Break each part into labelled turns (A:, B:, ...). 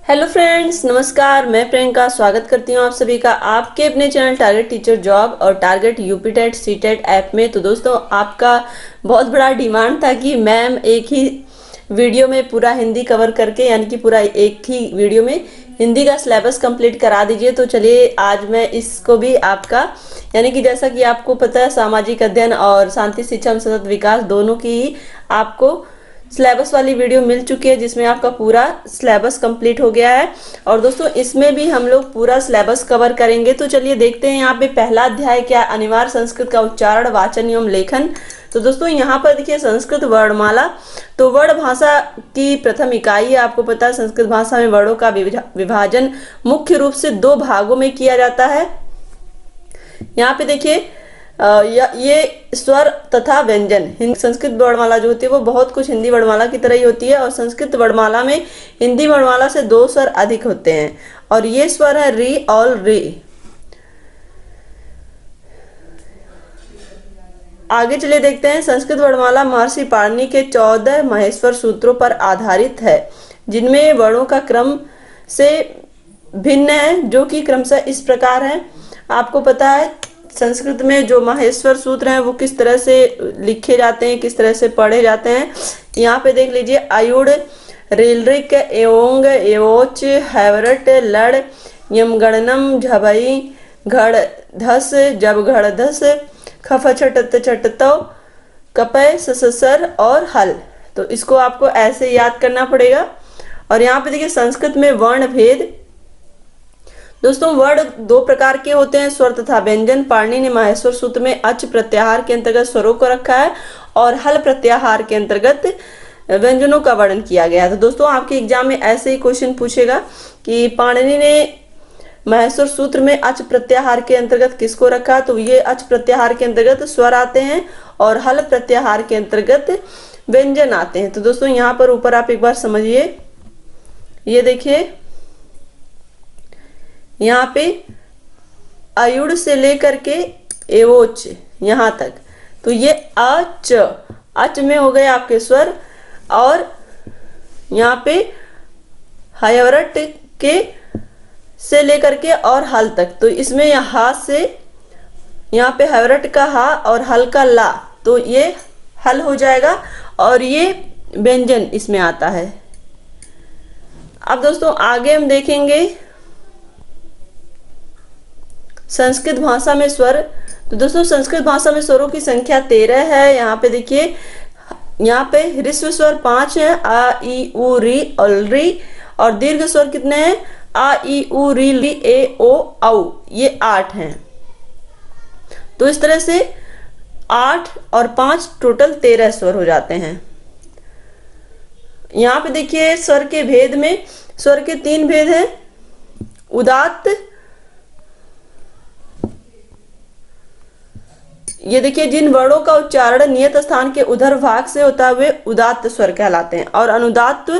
A: Hello friends, नमस्कार। मैं प्रियंका स्वागत करती हूँ आप सभी का आपके अपने चैनल टारगेट टीचर जॉब और target UP TET C TET app में। तो दोस्तों, आपका बहुत बड़ा डिमांड था कि मैम एक ही वीडियो में पूरा हिंदी कवर करके, यानी कि पूरा एक ही वीडियो में हिंदी का सिलेबस कंप्लीट करा दीजिए। तो चलिए आज मैं इसको भी आपका, यानी कि जैसा कि आपको पता है, सामाजिक अध्ययन और शांति शिक्षा एवं सतत विकास दोनों की ही आपको सिलेबस वाली वीडियो मिल चुकी है, जिसमें आपका पूरा सिलेबस कंप्लीट हो गया है। और दोस्तों, इसमें भी हम लोग पूरा सिलेबस कवर करेंगे। तो चलिए देखते हैं यहाँ पे पहला अध्याय क्या, अनिवार्य संस्कृत का उच्चारण, वाचन एवं लेखन। तो दोस्तों यहाँ पर देखिए संस्कृत वर्णमाला। तो वर्ण भाषा की प्रथम इकाई है। आपको पता है संस्कृत भाषा में वर्णों का विभाजन मुख्य रूप से दो भागों में किया जाता है। यहाँ पे देखिए ये स्वर तथा व्यंजन। संस्कृत वर्णमाला जो होती है वो बहुत कुछ हिंदी वर्णमाला की तरह ही होती है, और संस्कृत वर्णमाला में हिंदी वर्णमाला से दो स्वर अधिक होते हैं, और ये स्वर है री और रे। आगे चलिए देखते हैं। संस्कृत वर्णमाला महर्षि पाणिनि के 14 महेश्वर सूत्रों पर आधारित है, जिनमें वर्णों का क्रम से भिन्न है, जो कि क्रमशः इस प्रकार है। आपको पता है संस्कृत में जो माहेश्वर सूत्र हैं वो किस तरह से लिखे जाते हैं, किस तरह से पढ़े जाते हैं। यहाँ पे देख लीजिए, आयुड़, रेलरिक, एवोंग, एवोच, हैवरट, लड़, यमगणनम, झबई, घड़ धस, जब घड़ धस, खफ छटत छटतो, कपय, ससर और हल। तो इसको आपको ऐसे याद करना पड़ेगा। और यहाँ पे देखिए संस्कृत में वर्ण भेद। दोस्तों, वर्ण दो प्रकार के होते हैं, स्वर तथा व्यंजन। पाणिनि ने माहेश्वर सूत्र में अच प्रत्याहार के अंतर्गत स्वरों को रखा है और हल प्रत्याहार के अंतर्गत व्यंजनों का वर्णन किया गया है। तो दोस्तों, आपके एग्जाम में ऐसे ही क्वेश्चन पूछेगा कि पाणिनि ने माहेश्वर सूत्र में अच प्रत्याहार के अंतर्गत किसको रखा। तो ये अच प्रत्याहार के अंतर्गत स्वर आते हैं और हल प्रत्याहार के अंतर्गत व्यंजन आते हैं। तो दोस्तों यहाँ पर ऊपर आप एक बार समझिए, ये देखिए यहाँ पे आयुड़ से लेकर के एवोच यहाँ तक, तो ये अच में हो गए आपके स्वर, और यहाँ पे हयवरट के से लेकर के और हल तक। तो इसमें हा से यहाँ पे हयवरट का हा और हल का ला, तो ये हल हो जाएगा, और ये व्यंजन इसमें आता है। अब दोस्तों आगे हम देखेंगे संस्कृत भाषा में स्वर। तो दोस्तों संस्कृत भाषा में स्वरों की संख्या 13 है। यहाँ पे देखिए, यहाँ पे ह्रस्व स्वर 5 है, आ ई उ री और री, और दीर्घ स्वर कितने हैं, आ ई उ री ली ए ओ औ, ये 8 हैं। तो इस तरह से 8 और 5 टोटल 13 स्वर हो जाते हैं। यहाँ पे देखिए स्वर के भेद में, स्वर के 3 भेद हैं। उदात्त, ये देखिए जिन वर्णों का उच्चारण नियत स्थान के उधर भाग से होता है वे उदात्त स्वर कहलाते हैं, और अनुदात्त,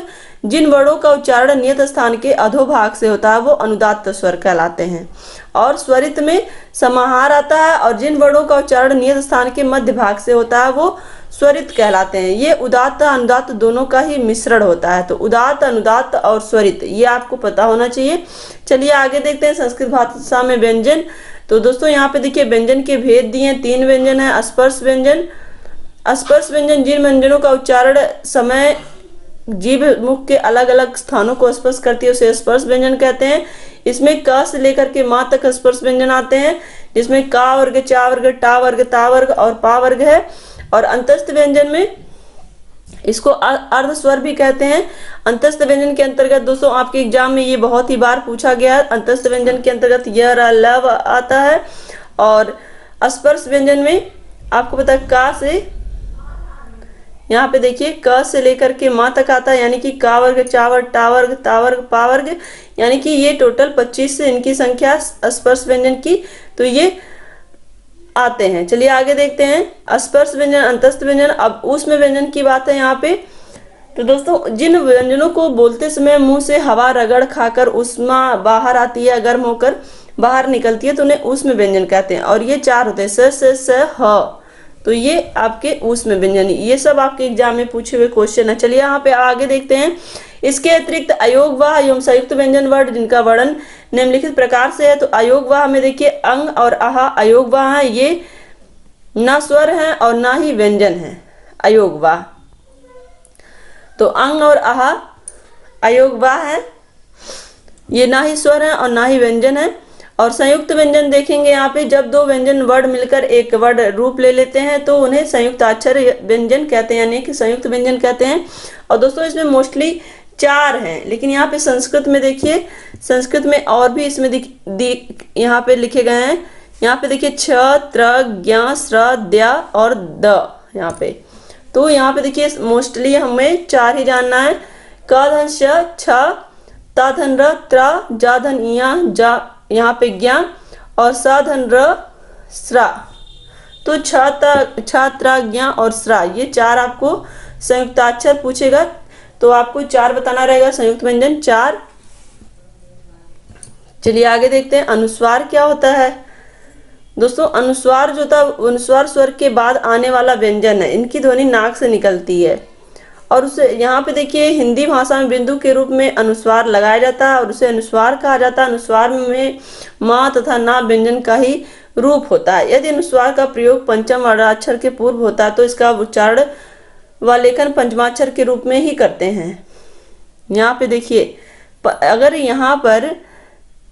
A: जिन वर्णों का उच्चारण नियत स्थान के अधोभाग से होता है वो अनुदात्त स्वर कहलाते हैं। और स्वरित में समाहार आता है, और जिन वर्णों का उच्चारण नियत स्थान के मध्य भाग से होता है वो स्वरित कहलाते हैं। ये उदात्त अनुदात्त दोनों का ही मिश्रण होता है। तो उदात्त, अनुदात्त और स्वरित, ये आपको पता होना चाहिए। चलिए आगे देखते हैं संस्कृत भाषा में व्यंजन। तो दोस्तों यहाँ पे देखिए व्यंजन के भेद दिए हैं। 3 व्यंजन है। स्पर्श व्यंजन। स्पर्श व्यंजन जिन व्यंजनों का उच्चारण समय जीभ मुख के अलग अलग स्थानों को स्पर्श करती है उसे स्पर्श व्यंजन कहते हैं। इसमें क से लेकर के मां तक स्पर्श व्यंजन आते हैं, जिसमें का वर्ग, चा वर्ग, टा वर्ग, ता वर्ग और पा वर्ग है। और अंतस्थ व्यंजन में इसको अर्ध स्वर भी कहते हैं। अंतस्थ व्यंजन के अंतर्गत दोस्तों आपके एग्जाम में ये बहुत ही बार पूछा गया है। अंतस्थ व्यंजन के अंतर्गत य, र, ल आता है। और स्पर्श व्यंजन में आपको पता है का से, यहाँ पे देखिए क से लेकर के मां तक आता है, यानी कि का वर्ग, चा वर्ग, टा वर्ग, ता वर्ग, पा वर्ग, यानी कि ये टोटल 25 से इनकी संख्या स्पर्श व्यंजन की, तो ये आते हैं। चलिए आगे देखते हैं स्पर्श व्यंजन, अंतस्थ व्यंजन। अब ऊष्म व्यंजन की बात है यहाँ पे। तो दोस्तों जिन व्यंजनों को बोलते समय मुंह से हवा रगड़ खाकर ऊष्मा बाहर आती है, गर्म होकर बाहर निकलती है, तो उन्हें ऊष्म व्यंजन कहते हैं। और ये 4 होते हैं, स, ह। तो ये आपके ऊष्म व्यंजन, ये सब आपके एग्जाम में पूछे हुए क्वेश्चन है। चलिए यहाँ पे आगे देखते हैं। इसके अतिरिक्त अयोगवाह एवं संयुक्त व्यंजन वर्ण जिनका वर्णन निम्नलिखित प्रकार से है। तो अयोगवाह में देखिए अंग और आहा अयोगवाह है, ये ना स्वर है और ना ही व्यंजन है। अयोगवाह तो अंग और आहा अयोगवाह है, ये ना ही स्वर है और ना ही व्यंजन है। और संयुक्त व्यंजन देखेंगे यहाँ पे जब दो व्यंजन वर्ण मिलकर एक वर्ण रूप ले लेते हैं तो उन्हें संयुक्ताक्षर व्यंजन कहते हैं, यानी कि संयुक्त व्यंजन कहते हैं। और दोस्तों इसमें मोस्टली 4 हैं, लेकिन यहाँ पे संस्कृत में देखिए, संस्कृत में और भी इसमें यहाँ पे लिखे गए हैं। यहाँ पे देखिए छ, त्र, ज्ञ, स्र, द्या और द यहाँ पे। तो यहाँ पे देखिए मोस्टली हमें 4 ही जानना है। क धन छ, ता धन र, त्रा, जा धन इया, जा यहाँ पे ज्ञ और सा धन र, स्रा। तो छात्रा ज्ञ और स्रा, ये 4 आपको संयुक्ताक्षर पूछेगा तो आपको 4 बताना रहेगा, संयुक्त व्यंजन 4। चलिए आगे देखते हैं अनुस्वार क्या होता है। दोस्तों अनुस्वार जो था, अनुस्वार स्वर के बाद आने वाला व्यंजन है, इनकी ध्वनि नाक से निकलती है और उसे यहाँ पे देखिए हिंदी भाषा में बिंदु के रूप में अनुस्वार लगाया जाता है और उसे अनुस्वार कहा जाता है। अनुस्वार में माँ तथा ना व्यंजन का ही रूप होता है। यदि अनुस्वार का प्रयोग पंचम वर्णाक्षर के पूर्व होता है तो इसका उच्चारण व लेखन पंचमाक्षर के रूप में ही करते हैं। यहाँ पे देखिए अगर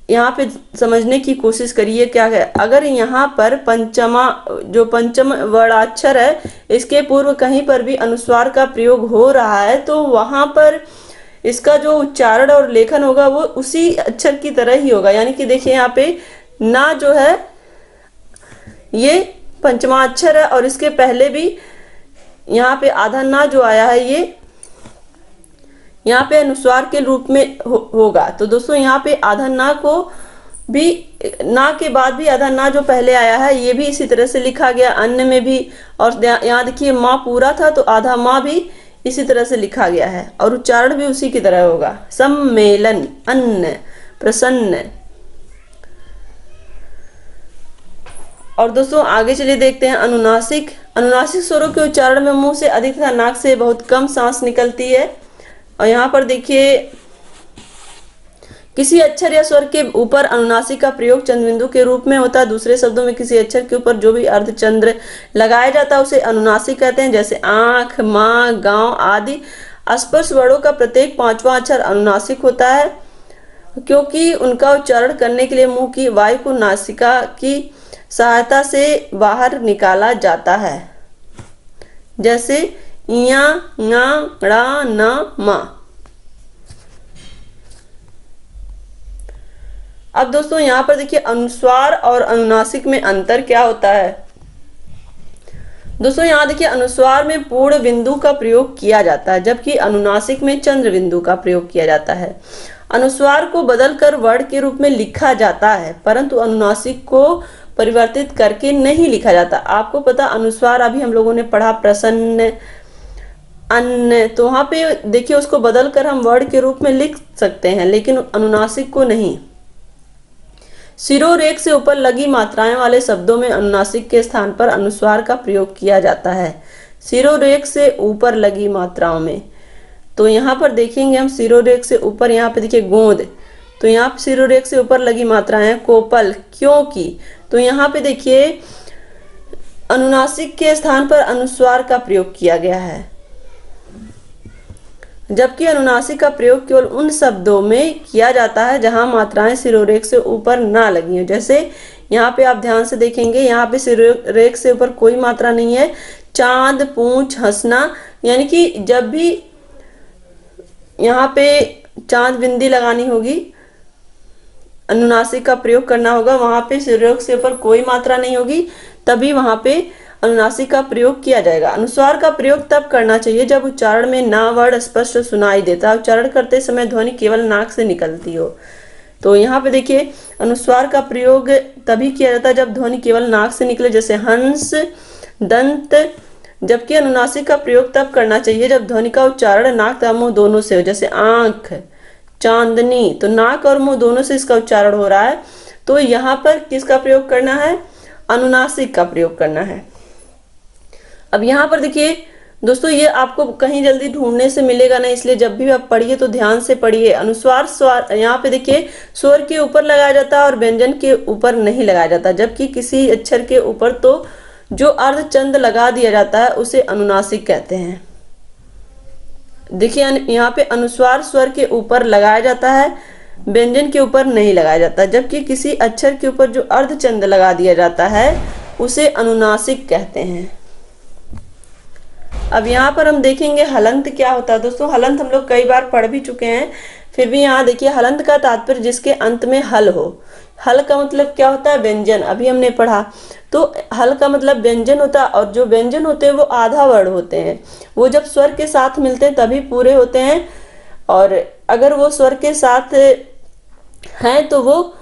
A: यहाँ पे समझने की कोशिश करिए क्या है। अगर यहाँ पर पंचम वर्णाक्षर है, इसके पूर्व कहीं पर भी अनुस्वार का प्रयोग हो रहा है तो वहां पर इसका जो उच्चारण और लेखन होगा वो उसी अक्षर की तरह ही होगा। यानी कि देखिए यहाँ पे ना जो है ये पंचमाक्षर है और इसके पहले भी यहाँ पे आधा ना जो आया है ये यहाँ पे अनुस्वार के रूप में होगा। तो दोस्तों यहाँ पे आधा ना को भी, ना के बाद भी आधा ना जो पहले आया है ये भी इसी तरह से लिखा गया, अन्य में भी। और यहाँ देखिए माँ पूरा था तो आधा माँ भी इसी तरह से लिखा गया है और उच्चारण भी उसी की तरह होगा। सम्मेलन, अन्न, प्रसन्न। और दोस्तों आगे चलिए देखते हैं अनुनासिक। अनुनासिक स्वरों के उच्चारण में मुंह से अधिक तथा नाक से बहुत कम सांस निकलती है। और यहाँ पर देखिए किसी अक्षर या स्वर के ऊपर अनुनासिक का प्रयोग चंद्रबिंदु के रूप में होता है। दूसरे शब्दों में किसी अक्षर के ऊपर जो भी अर्धचंद्र लगाया जाता है उसे अनुनासिक कहते हैं, जैसे आंख, माँ, गांव आदि। स्पर्श वर्णों का प्रत्येक 5वां अक्षर अनुनासिक होता है क्योंकि उनका उच्चारण करने के लिए मुंह की वायु को नासिका की सहायता से बाहर निकाला जाता है, जैसे इया, ङा, ड़ा, न, मा। अब दोस्तों यहाँ पर देखिए अनुस्वार और अनुनासिक में अंतर क्या होता है। दोस्तों यहाँ देखिए अनुस्वार में पूर्ण बिंदु का प्रयोग किया जाता है जबकि अनुनासिक में चंद्र बिंदु का प्रयोग किया जाता है। अनुस्वार को बदलकर वर्ण के रूप में लिखा जाता है परंतु अनुनासिक को परिवर्तित करके नहीं लिखा जाता। आपको पता अनुस्वार अभी हम लोगों ने पढ़ा प्रसन्न, अन्न, तो वहां पे देखिए उसको बदलकर हम वर्ड के रूप में लिख सकते हैं लेकिन अनुनासिक को नहीं। शिरोरेख से ऊपर लगी मात्राएं वाले शब्दों में अनुनासिक के स्थान पर अनुस्वार का प्रयोग किया जाता है। शिरोरेख से ऊपर लगी मात्राओं में, तो यहाँ पर देखेंगे हम शिरोरेख से ऊपर, यहाँ पे देखिए गोंद, तो यहाँ पे शिरोरेख से ऊपर लगी मात्राएं कोपल, क्योंकि, तो यहाँ पे देखिए अनुनासिक के स्थान पर अनुस्वार का प्रयोग किया गया है जबकि अनुनासिक का प्रयोग केवल उन शब्दों में किया जाता है जहां मात्राएं शिरोरेख से ऊपर ना लगी हो। जैसे यहाँ पे आप ध्यान से देखेंगे, यहाँ पे शिरोरेख से ऊपर कोई मात्रा नहीं है। चांद, पूंछ, हंसना, यानी कि जब भी यहाँ पे चांद बिंदी लगानी होगी, अनुनासिक का प्रयोग करना होगा, वहां पे शिरोरेख से ऊपर कोई मात्रा नहीं होगी, तभी वहां पे अनुनासिक का प्रयोग किया जाएगा। अनुस्वार का प्रयोग तब करना चाहिए जब उच्चारण में ना वर्ण स्पष्ट सुनाई देता, उच्चारण करते समय ध्वनि केवल नाक से निकलती हो। तो यहाँ पे देखिए अनुस्वार का प्रयोग तभी किया जाता है जब ध्वनि केवल नाक से निकले, जैसे हंस, दंत। जबकि अनुनासिक का प्रयोग तब करना चाहिए जब ध्वनि का उच्चारण नाक तथा मुंह दोनों से हो, जैसे आंख, चांदनी, तो नाक और मुंह दोनों से इसका उच्चारण हो रहा है, तो यहाँ पर किसका प्रयोग करना है, अनुनासिक का प्रयोग करना है। अब यहाँ पर देखिए दोस्तों ये आपको कहीं जल्दी ढूंढने से मिलेगा नहीं, इसलिए जब भी आप पढ़िए तो ध्यान से पढ़िए। अनुस्वार स्वर यहाँ पे देखिए स्वर के ऊपर लगाया जाता है और व्यंजन के ऊपर नहीं लगाया जाता, जबकि किसी अक्षर के ऊपर तो जो अर्धचंद लगा दिया जाता है उसे अनुनासिक कहते हैं। देखिए यहाँ पे अनुस्वार स्वर के ऊपर लगाया जाता है, व्यंजन के ऊपर नहीं लगाया जाता, जबकि किसी अक्षर के ऊपर जो अर्धचंद लगा दिया जाता है उसे अनुनासिक कहते हैं। अब यहाँ पर हम देखेंगे हलंत क्या होता है। दोस्तों हलंत हम लोग कई बार पढ़ भी चुके हैं, फिर भी यहाँ देखिए हलंत का तात्पर्य जिसके अंत में हल हो। हल का मतलब क्या होता है? व्यंजन, अभी हमने पढ़ा। तो हल का मतलब व्यंजन होता है, और जो व्यंजन होते हैं वो आधा वर्ण होते हैं, वो जब स्वर के साथ मिलते हैं तभी पूरे होते हैं, और अगर वो स्वर के साथ हैं तो वो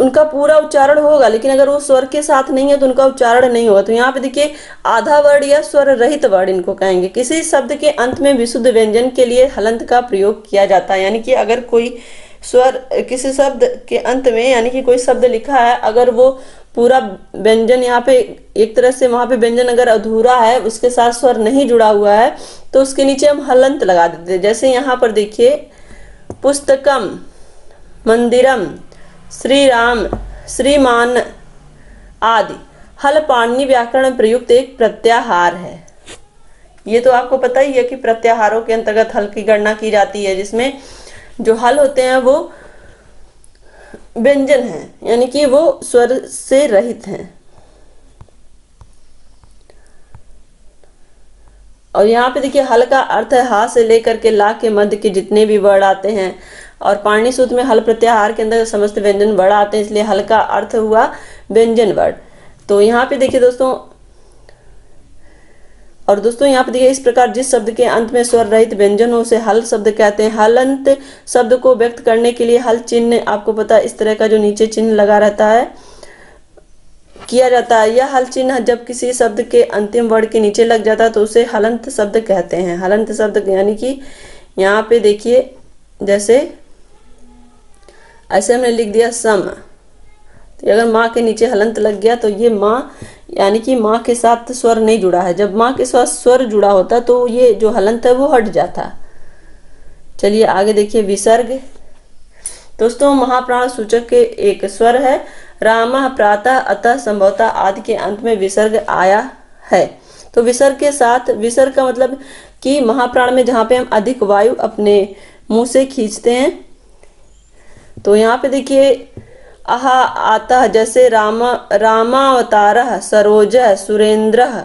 A: उनका पूरा उच्चारण होगा, लेकिन अगर वो स्वर के साथ नहीं है तो उनका उच्चारण नहीं होगा। तो यहाँ पे देखिए आधा वर्ण या स्वर रहित वर्ण इनको कहेंगे। किसी शब्द के अंत में विशुद्ध व्यंजन के लिए हलंत का प्रयोग किया जाता है, यानी कि अगर कोई स्वर किसी शब्द के अंत में, यानी कि कोई शब्द लिखा है, अगर वो पूरा व्यंजन यहाँ पे एक तरह से वहां पे व्यंजन अगर अधूरा है, उसके साथ स्वर नहीं जुड़ा हुआ है, तो उसके नीचे हम हलंत लगा देते हैं। जैसे यहाँ पर देखिए पुस्तकम, मंदिरम, श्री राम, श्रीमान आदि हल पाणिनि व्याकरण में प्रयुक्त एक प्रत्याहार है। ये तो आपको पता ही है कि प्रत्याहारों के अंतर्गत हल की गणना की जाती है, जिसमें जो हल होते हैं वो व्यंजन हैं, यानी कि वो स्वर से रहित हैं। और यहाँ पे देखिए हल का अर्थ है हा से लेकर के ला के मध्य के जितने भी वर्ण आते हैं, और पाणिनि सूत्र में हल प्रत्याहार के अंदर समस्त व्यंजन वर्ण आते हैं, इसलिए हल का अर्थ हुआ व्यंजन वर्ण। तो यहाँ पे देखिए दोस्तों, और दोस्तों यहाँ पे देखिए इस प्रकार जिस शब्द के अंत में स्वर रहित व्यंजन हो उसे हल शब्द कहते हैं। हलंत शब्द को व्यक्त करने के लिए हल चिन्ह, आपको पता है इस तरह का जो नीचे चिन्ह लगा रहता है, किया जाता है। यह हल चिन्ह जब किसी शब्द के अंतिम वर्ण के नीचे लग जाता है तो उसे हलंत शब्द कहते हैं। हलंत शब्द यानी कि यहाँ पे देखिए जैसे ऐसे हमने लिख दिया सम, तो अगर माँ के नीचे हलंत लग गया तो ये माँ, यानी कि माँ के साथ स्वर नहीं जुड़ा है। जब माँ के साथ स्वर जुड़ा होता तो ये जो हलंत है वो हट जाता। चलिए आगे देखिए विसर्ग। दोस्तों महाप्राण सूचक के एक स्वर है। रामः, प्रातः, अतः, संभवतः आदि के अंत में विसर्ग आया है। तो विसर्ग के साथ, विसर्ग का मतलब कि महाप्राण में जहाँ पे हम अधिक वायु अपने मुंह से खींचते हैं, तो यहाँ पे देखिए आहा, आता, जैसे रामावतारः, सरोजः, सुरेंद्रः,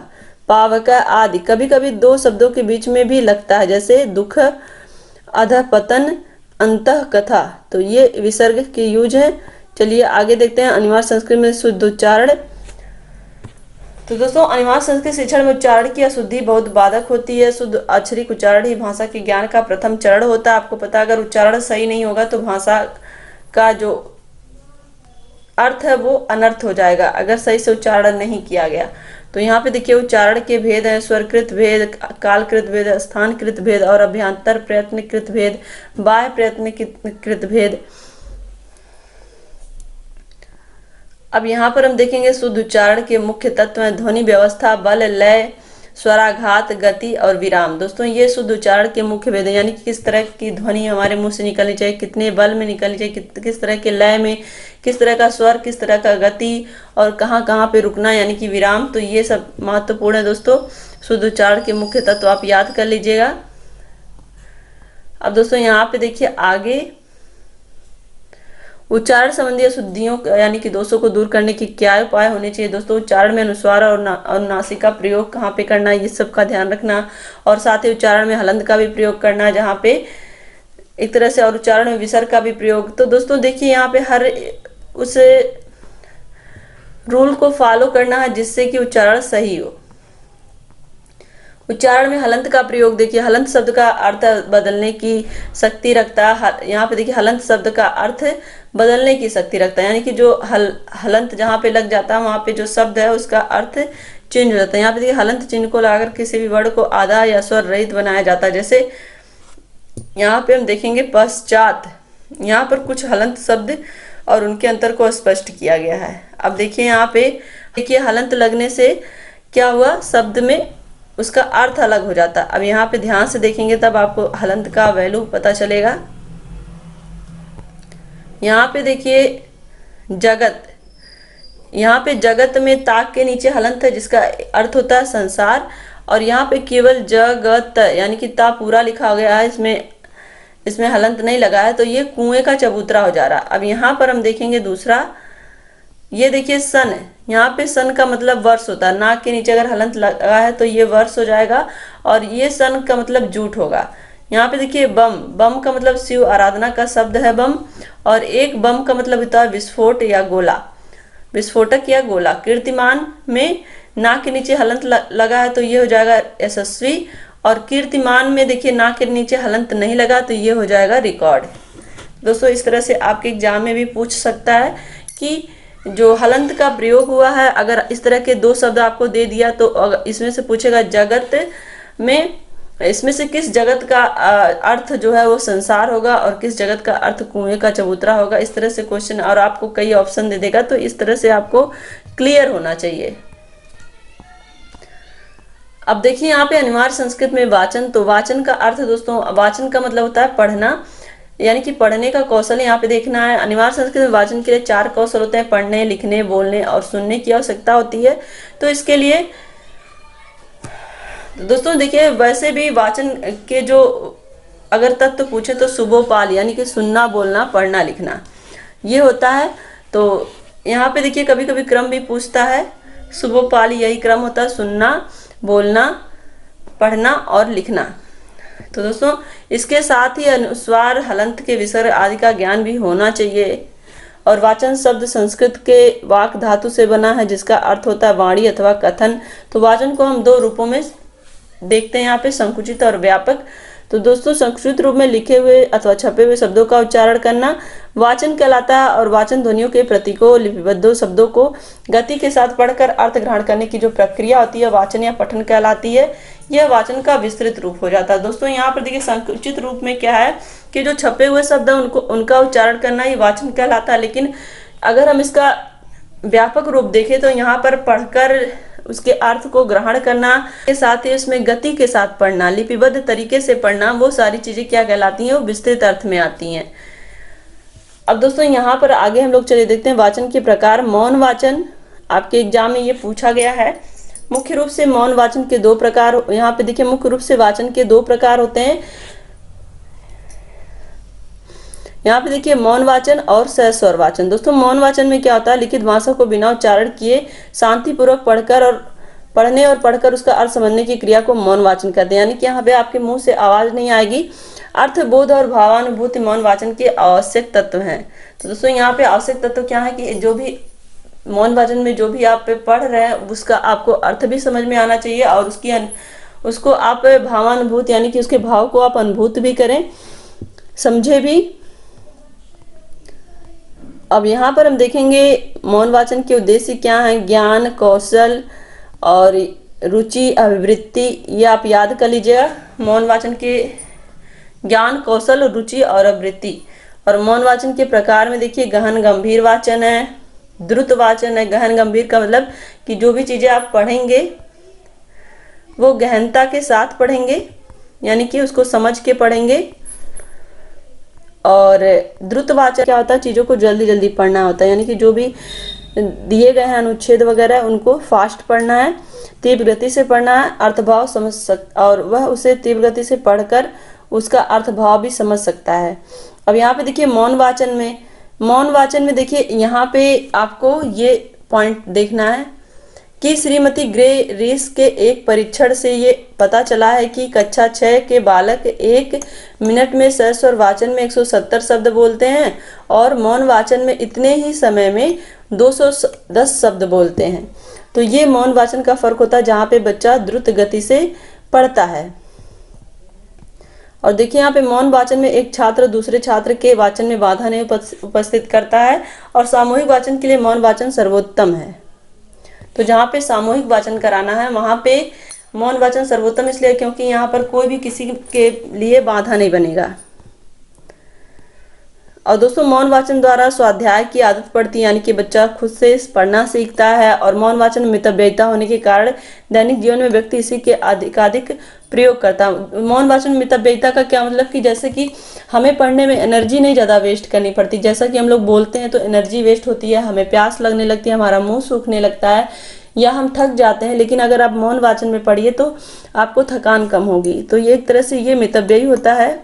A: पावकः आदि। कभी कभी दो शब्दों के बीच में भी लगता है, जैसे दुख, अधपतन, अंतः कथा। तो ये विसर्ग के यूज है। चलिए आगे देखते हैं अनिवार्य संस्कृत में शुद्ध उच्चारण। तो दोस्तों अनिवार्य संस्कृत शिक्षण में उच्चारण की अशुद्धि बहुत बाधक होती है। शुद्ध अक्षरिक उच्चारण ही भाषा के ज्ञान का प्रथम चरण होता है। आपको पता है अगर उच्चारण सही नहीं होगा तो भाषा का जो अर्थ है वो अनर्थ हो जाएगा, अगर सही से उच्चारण नहीं किया गया। तो यहाँ पे देखिए उच्चारण के भेद हैं, स्वरकृत भेद, कालकृत भेद, स्थानकृत भेद और अभ्यंतर प्रयत्नकृत भेद, बाह्य प्रयत्नकृत भेद। अब यहाँ पर हम देखेंगे शुद्ध उच्चारण के मुख्य तत्व हैं ध्वनि व्यवस्था, बल, लय, स्वराघात, गति और विराम। दोस्तों ये शुद्ध उच्चारण के मुख्य भेद है, यानी कि किस तरह की ध्वनि हमारे मुंह से निकलनी चाहिए, कितने बल में निकलनी चाहिए, किस तरह के लय में, किस तरह का स्वर, किस तरह का गति, और कहाँ कहाँ पे रुकना यानी कि विराम। तो ये सब महत्वपूर्ण है दोस्तों। शुद्ध उच्चारण के मुख्य तत्व आप याद कर लीजिएगा। अब दोस्तों यहाँ पे देखिए आगे उच्चारण संबंधी अशुद्धियों यानी कि दोषों को दूर करने की क्या उपाय होने चाहिए। दोस्तों उच्चारण में अनुस्वार और अनुनासिक का प्रयोग कहाँ पे करना है, ये सब का ध्यान रखना, और साथ ही उच्चारण में हलंत का भी प्रयोग करना, जहाँ पे एक तरह से, और उच्चारण में विसर्ग का भी प्रयोग। तो दोस्तों देखिए यहाँ पे हर उस रूल को फॉलो करना है जिससे कि उच्चारण सही हो। उच्चारण में हलंत का प्रयोग देखिए, हलंत शब्द का अर्थ बदलने की शक्ति रखता है। यहाँ पे देखिए हलंत शब्द का अर्थ बदलने की शक्ति रखता है, यानी कि जो हलंत जहाँ पे लग जाता है वहां पे जो शब्द है उसका अर्थ चेंज हो जाता है। यहाँ पे देखिए हलंत चिन्ह को लगाकर किसी भी वर्ण को आधा या स्वर रहित बनाया जाता है। जैसे यहाँ पे हम देखेंगे पश्चात, यहाँ पर कुछ हलंत शब्द और उनके अंतर को स्पष्ट किया गया है। अब देखिए यहाँ पे देखिए हलंत लगने से क्या हुआ, शब्द में उसका अर्थ अलग हो जाता। अब यहाँ पे ध्यान से देखेंगे तब आपको हलंत का वैल्यू पता चलेगा। यहाँ पे देखिए जगत, यहाँ पे जगत में ताक के नीचे हलंत है जिसका अर्थ होता है संसार, और यहाँ पे केवल जगत यानी कि ता पूरा लिखा गया है, इसमें हलंत नहीं लगा है, तो ये कुएं का चबूतरा हो जा रहा। अब यहाँ पर हम देखेंगे दूसरा, ये देखिए सन, यहाँ पे सन का मतलब वर्ष होता है, नाक के नीचे अगर हलंत लगा है तो ये वर्ष हो जाएगा, और ये सन का मतलब झूठ होगा। यहाँ पे देखिए बम, बम का मतलब शिव आराधना का शब्द है बम, और एक बम का मतलब होता है विस्फोट या गोला, विस्फोटक या गोला। कीर्तिमान में नाक के नीचे हलंत लगा है तो ये हो जाएगा यशस्वी, और कीर्तिमान में देखिए नाक के नीचे हलंत नहीं लगा तो ये हो जाएगा रिकॉर्ड। दोस्तों इस तरह से आपके एग्जाम में भी पूछ सकता है कि जो हलंत का प्रयोग हुआ है, अगर इस तरह के दो शब्द आपको दे दिया तो इसमें से पूछेगा जगत में, इसमें से किस जगत का अर्थ जो है वो संसार होगा और किस जगत का अर्थ कुएं का चबूतरा होगा। इस तरह से क्वेश्चन, और आपको कई ऑप्शन दे देगा, तो इस तरह से आपको क्लियर होना चाहिए। अब देखिए यहाँ पे अनिवार्य संस्कृत में वाचन, तो वाचन का अर्थ दोस्तों, वाचन का मतलब होता है पढ़ना, यानी कि पढ़ने का कौशल यहाँ पे देखना है। अनिवार्य संस्कृत में वाचन के लिए 4 कौशल होते हैं, पढ़ने, लिखने, बोलने और सुनने की आवश्यकता होती है। तो इसके लिए दोस्तों देखिए वैसे भी वाचन के जो अगर तत्व पूछे तो सुबोपाल यानी कि सुनना, बोलना, पढ़ना, लिखना ये होता है। तो यहाँ पे देखिए कभी कभी क्रम भी पूछता है, सुबोपाल यही क्रम होता है, सुनना, बोलना, पढ़ना और लिखना। तो दोस्तों इसके साथ ही अनुस्वार, हलंत के विसर्ग आदि का ज्ञान भी होना चाहिए। और वाचन शब्द संस्कृत के वाक धातु से बना है जिसका अर्थ होता है वाणी अथवा कथन। तो वाचन को हम 2 रूपों में देखते हैं यहाँ पे, संकुचित और व्यापक। तो दोस्तों संस्कृत रूप में लिखे हुए अथवा छपे हुए शब्दों का उच्चारण करना वाचन कहलाता है, और वाचन ध्वनियों के प्रतीकों, लिपिबद्ध शब्दों को गति के साथ पढ़कर अर्थ ग्रहण करने की जो प्रक्रिया होती है वाचन या पठन कहलाती है। यह वाचन का विस्तृत रूप हो जाता है। दोस्तों यहाँ पर देखिए संकुचित रूप में क्या है कि जो छपे हुए शब्द है उनका उच्चारण करना ही वाचन कहलाता है, लेकिन अगर हम इसका व्यापक रूप देखें तो यहाँ पर पढ़कर उसके अर्थ को ग्रहण करना के साथ ही उसमें गति के साथ पढ़ना, लिपिबद्ध तरीके से पढ़ना, वो सारी चीजें क्या कहलाती हैं, वो विस्तृत अर्थ में आती हैं। अब दोस्तों यहाँ पर आगे हम लोग चलिए देखते हैं वाचन के प्रकार। मौन वाचन आपके एग्जाम में ये पूछा गया है। मुख्य रूप से मौन वाचन के 2 प्रकार, यहाँ पे देखिए मुख्य रूप से वाचन के 2 प्रकार होते हैं। यहाँ पे देखिए मौन वाचन और सहस्वर वाचन। दोस्तों मौन वाचन में क्या होता है, लिखित भाषा को बिना उच्चारण किए शांतिपूर्वक पढ़कर और पढ़ने और पढ़कर उसका अर्थ समझने की क्रिया को मौन वाचन कहते हैं, यानी कि यहाँ पे आपके मुंह से आवाज नहीं आएगी। अर्थ, बोध और भावानुभूति मौन वाचन के आवश्यक तत्व हैं। तो दोस्तों यहाँ पे आवश्यक तत्व क्या है कि जो भी मौन वाचन में जो भी आप पढ़ रहे हैं उसका आपको अर्थ भी समझ में आना चाहिए, और उसको आप भावानुभूति यानी कि उसके भाव को आप अनुभूत भी करें, समझे भी। अब यहाँ पर हम देखेंगे मौन वाचन के उद्देश्य क्या हैं। ज्ञान, कौशल और रुचि, अभिवृत्ति, ये आप याद कर लीजिएगा। मौन वाचन के ज्ञान, कौशल, रुचि और अभिवृत्ति। और मौन वाचन के प्रकार में देखिए गहन गंभीर वाचन है, द्रुत वाचन है। गहन गंभीर का मतलब कि जो भी चीजें आप पढ़ेंगे वो गहनता के साथ पढ़ेंगे, यानी कि उसको समझ के पढ़ेंगे। और द्रुत वाचन क्या होता है, चीजों को जल्दी जल्दी पढ़ना होता है, यानी कि जो भी दिए गए हैं अनुच्छेद वगैरह उनको फास्ट पढ़ना है, तीव्र गति से पढ़ना है, अर्थभाव समझ और वह उसे तीव्र गति से पढ़कर उसका अर्थभाव भी समझ सकता है। अब यहाँ पे देखिए मौन वाचन में देखिए यहाँ पे आपको ये पॉइंट देखना है कि श्रीमती ग्रे रीस के एक परीक्षण से ये पता चला है कि कक्षा 6 के बालक 1 मिनट में सहस्वर वाचन में 170 शब्द बोलते हैं और मौन वाचन में इतने ही समय में 210 शब्द बोलते हैं। तो ये मौन वाचन का फर्क होता है जहाँ पे बच्चा द्रुत गति से पढ़ता है। और देखिए यहाँ पे मौन वाचन में एक छात्र दूसरे छात्र के वाचन में बाधा नहीं उपस्थित करता है, और सामूहिक वाचन के लिए मौन वाचन सर्वोत्तम है। तो जहाँ पे सामूहिक वाचन कराना है वहां पे मौन वाचन सर्वोत्तम इसलिए क्योंकि यहाँ पर कोई भी किसी के लिए बाधा नहीं बनेगा। और दोस्तों मौन वाचन द्वारा स्वाध्याय की आदत पड़ती है, यानी कि बच्चा खुद से पढ़ना सीखता है। और मौन वाचन मितव्ययिता होने के कारण दैनिक जीवन में व्यक्ति इसी के अधिकाधिक प्रयोग करता है। मौन वाचन मितव्ययिता का क्या मतलब कि जैसे कि हमें पढ़ने में एनर्जी नहीं ज़्यादा वेस्ट करनी पड़ती। जैसा कि हम लोग बोलते हैं तो एनर्जी वेस्ट होती है, हमें प्यास लगने लगती है, हमारा मुंह सूखने लगता है या हम थक जाते हैं। लेकिन अगर आप मौन वाचन में पढ़िए तो आपको थकान कम होगी। तो ये एक तरह से ये मितव्ययी होता है,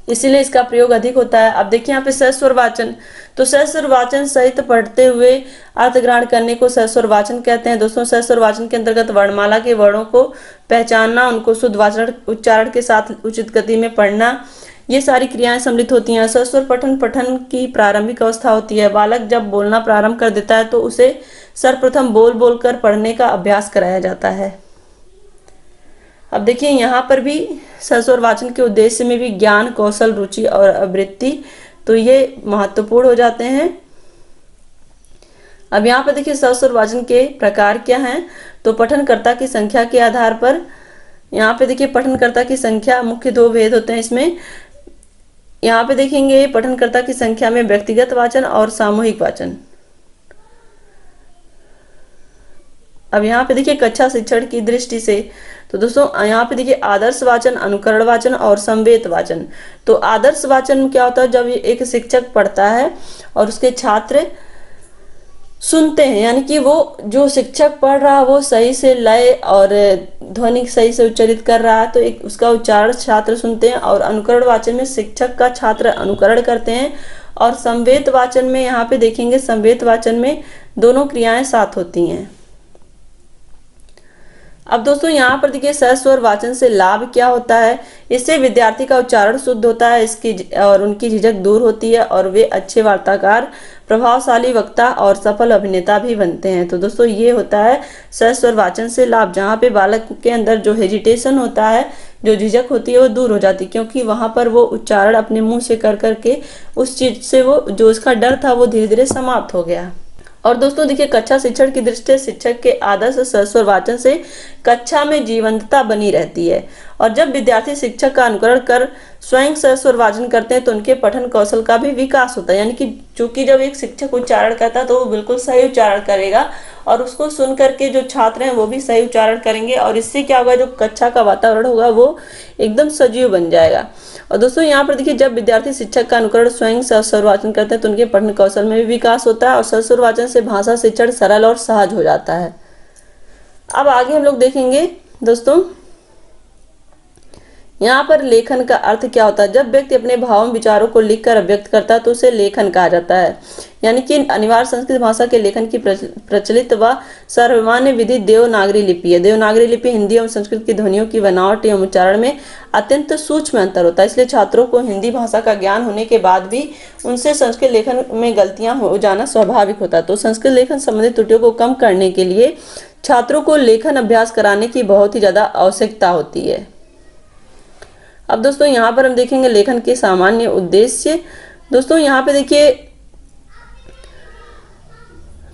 A: इसीलिए इसका प्रयोग अधिक होता है। अब देखिए यहाँ पे सहस्वर वाचन, तो सहस्वर वाचन सहित पढ़ते हुए अर्थ ग्रहण करने को सहस्वर वाचन कहते हैं। दोस्तों सहस्वर वाचन के अंतर्गत वर्णमाला के वर्णों को पहचानना, उनको शुद्ध वाचन उच्चारण के साथ उचित गति में पढ़ना, ये सारी क्रियाएं सम्मिलित होती हैं। सहस्वर पठन की प्रारंभिक अवस्था होती है। बालक जब बोलना प्रारंभ कर देता है तो उसे सर्वप्रथम बोल बोलकर पढ़ने का अभ्यास कराया जाता है। अब देखिए यहाँ पर भी सहस्वर वाचन के उद्देश्य में भी ज्ञान, कौशल, रुचि और आवृत्ति, तो ये महत्वपूर्ण हो जाते हैं। अब यहाँ पर देखिए सहस्वर वाचन के प्रकार क्या हैं, तो पठनकर्ता की संख्या के आधार पर यहाँ पे देखिए पठनकर्ता की संख्या, मुख्य दो भेद होते हैं इसमें। यहाँ पे देखेंगे पठनकर्ता की संख्या में व्यक्तिगत वाचन और सामूहिक वाचन। अब यहाँ पे देखिए कक्षा शिक्षण की दृष्टि से, तो दोस्तों यहाँ पे देखिए आदर्श वाचन, अनुकरण वाचन और संवेद वाचन। तो आदर्श वाचन में क्या होता है, जब एक शिक्षक पढ़ता है और उसके छात्र सुनते हैं, यानी कि वो जो शिक्षक पढ़ रहा है वो सही से लय और ध्वनि सही से उच्चारित कर रहा है, तो एक उसका उच्चारण छात्र सुनते हैं। और अनुकरण वाचन में शिक्षक का छात्र अनुकरण करते हैं। और संवेद वाचन में यहाँ पे देखेंगे, संवेद वाचन में दोनों क्रियाएं साथ होती हैं। अब दोस्तों यहाँ पर देखिए सहस्वर वाचन से लाभ क्या होता है, इससे विद्यार्थी का उच्चारण शुद्ध होता है, इसकी और उनकी झिझक दूर होती है और वे अच्छे वार्ताकार, प्रभावशाली वक्ता और सफल अभिनेता भी बनते हैं। तो दोस्तों ये होता है सहस्वर वाचन से लाभ, जहाँ पे बालक के अंदर जो हेजिटेशन होता है, जो झिझक होती है वो दूर हो जाती है, क्योंकि वहां पर वो उच्चारण अपने मुंह से कर करके उस चीज से वो जो उसका डर था वो धीरे धीरे समाप्त हो गया। और दोस्तों देखिए कक्षा शिक्षण की दृष्टि से शिक्षक के आदर्श सहस्वर वाचन से कक्षा में जीवंतता बनी रहती है। और जब विद्यार्थी शिक्षक का अनुकरण कर स्वयं सहस्वर वाचन करते हैं तो उनके पठन कौशल का भी विकास होता है। यानी कि चूंकि जब एक शिक्षक उच्चारण करता है तो वो बिल्कुल सही उच्चारण करेगा और उसको सुन करके जो छात्र हैं वो भी सही उच्चारण करेंगे, और इससे क्या होगा, जो कक्षा का वातावरण होगा वो एकदम सजीव बन जाएगा। और दोस्तों यहाँ पर देखिए जब विद्यार्थी शिक्षक का अनुकरण स्वयं सहस्वर वाचन करते हैं तो उनके पठन कौशल में भी विकास होता है और सहस्वर वाचन से भाषा शिक्षण सरल और सहज हो जाता है। अब आगे हम लोग देखेंगे दोस्तों यहाँ पर लेखन का अर्थ क्या होता है। जब व्यक्ति अपने भावों विचारों को लिखकर अभिव्यक्त करता है तो उसे लेखन कहा जाता है। यानी कि अनिवार्य संस्कृत भाषा के लेखन की प्रचलित व सर्वमान्य विधि देवनागरी लिपि है। देवनागरी लिपि हिंदी एवं संस्कृत की ध्वनियों की बनावट एवं उच्चारण में अत्यंत सूक्ष्म अंतर होता है, इसलिए छात्रों को हिंदी भाषा का ज्ञान होने के बाद भी उनसे संस्कृत लेखन में गलतियां हो जाना स्वाभाविक होता है। तो संस्कृत लेखन संबंधित त्रुटियों को कम करने के लिए छात्रों को लेखन अभ्यास कराने की बहुत ही ज्यादा आवश्यकता होती है। अब दोस्तों यहाँ पर हम देखेंगे लेखन के सामान्य उद्देश्य। दोस्तों यहाँ पे देखिए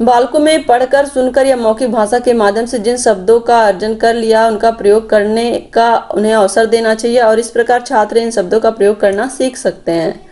A: बालकों में पढ़कर, सुनकर या मौखिक भाषा के माध्यम से जिन शब्दों का अर्जन कर लिया उनका प्रयोग करने का उन्हें अवसर देना चाहिए और इस प्रकार छात्र इन शब्दों का प्रयोग करना सीख सकते हैं।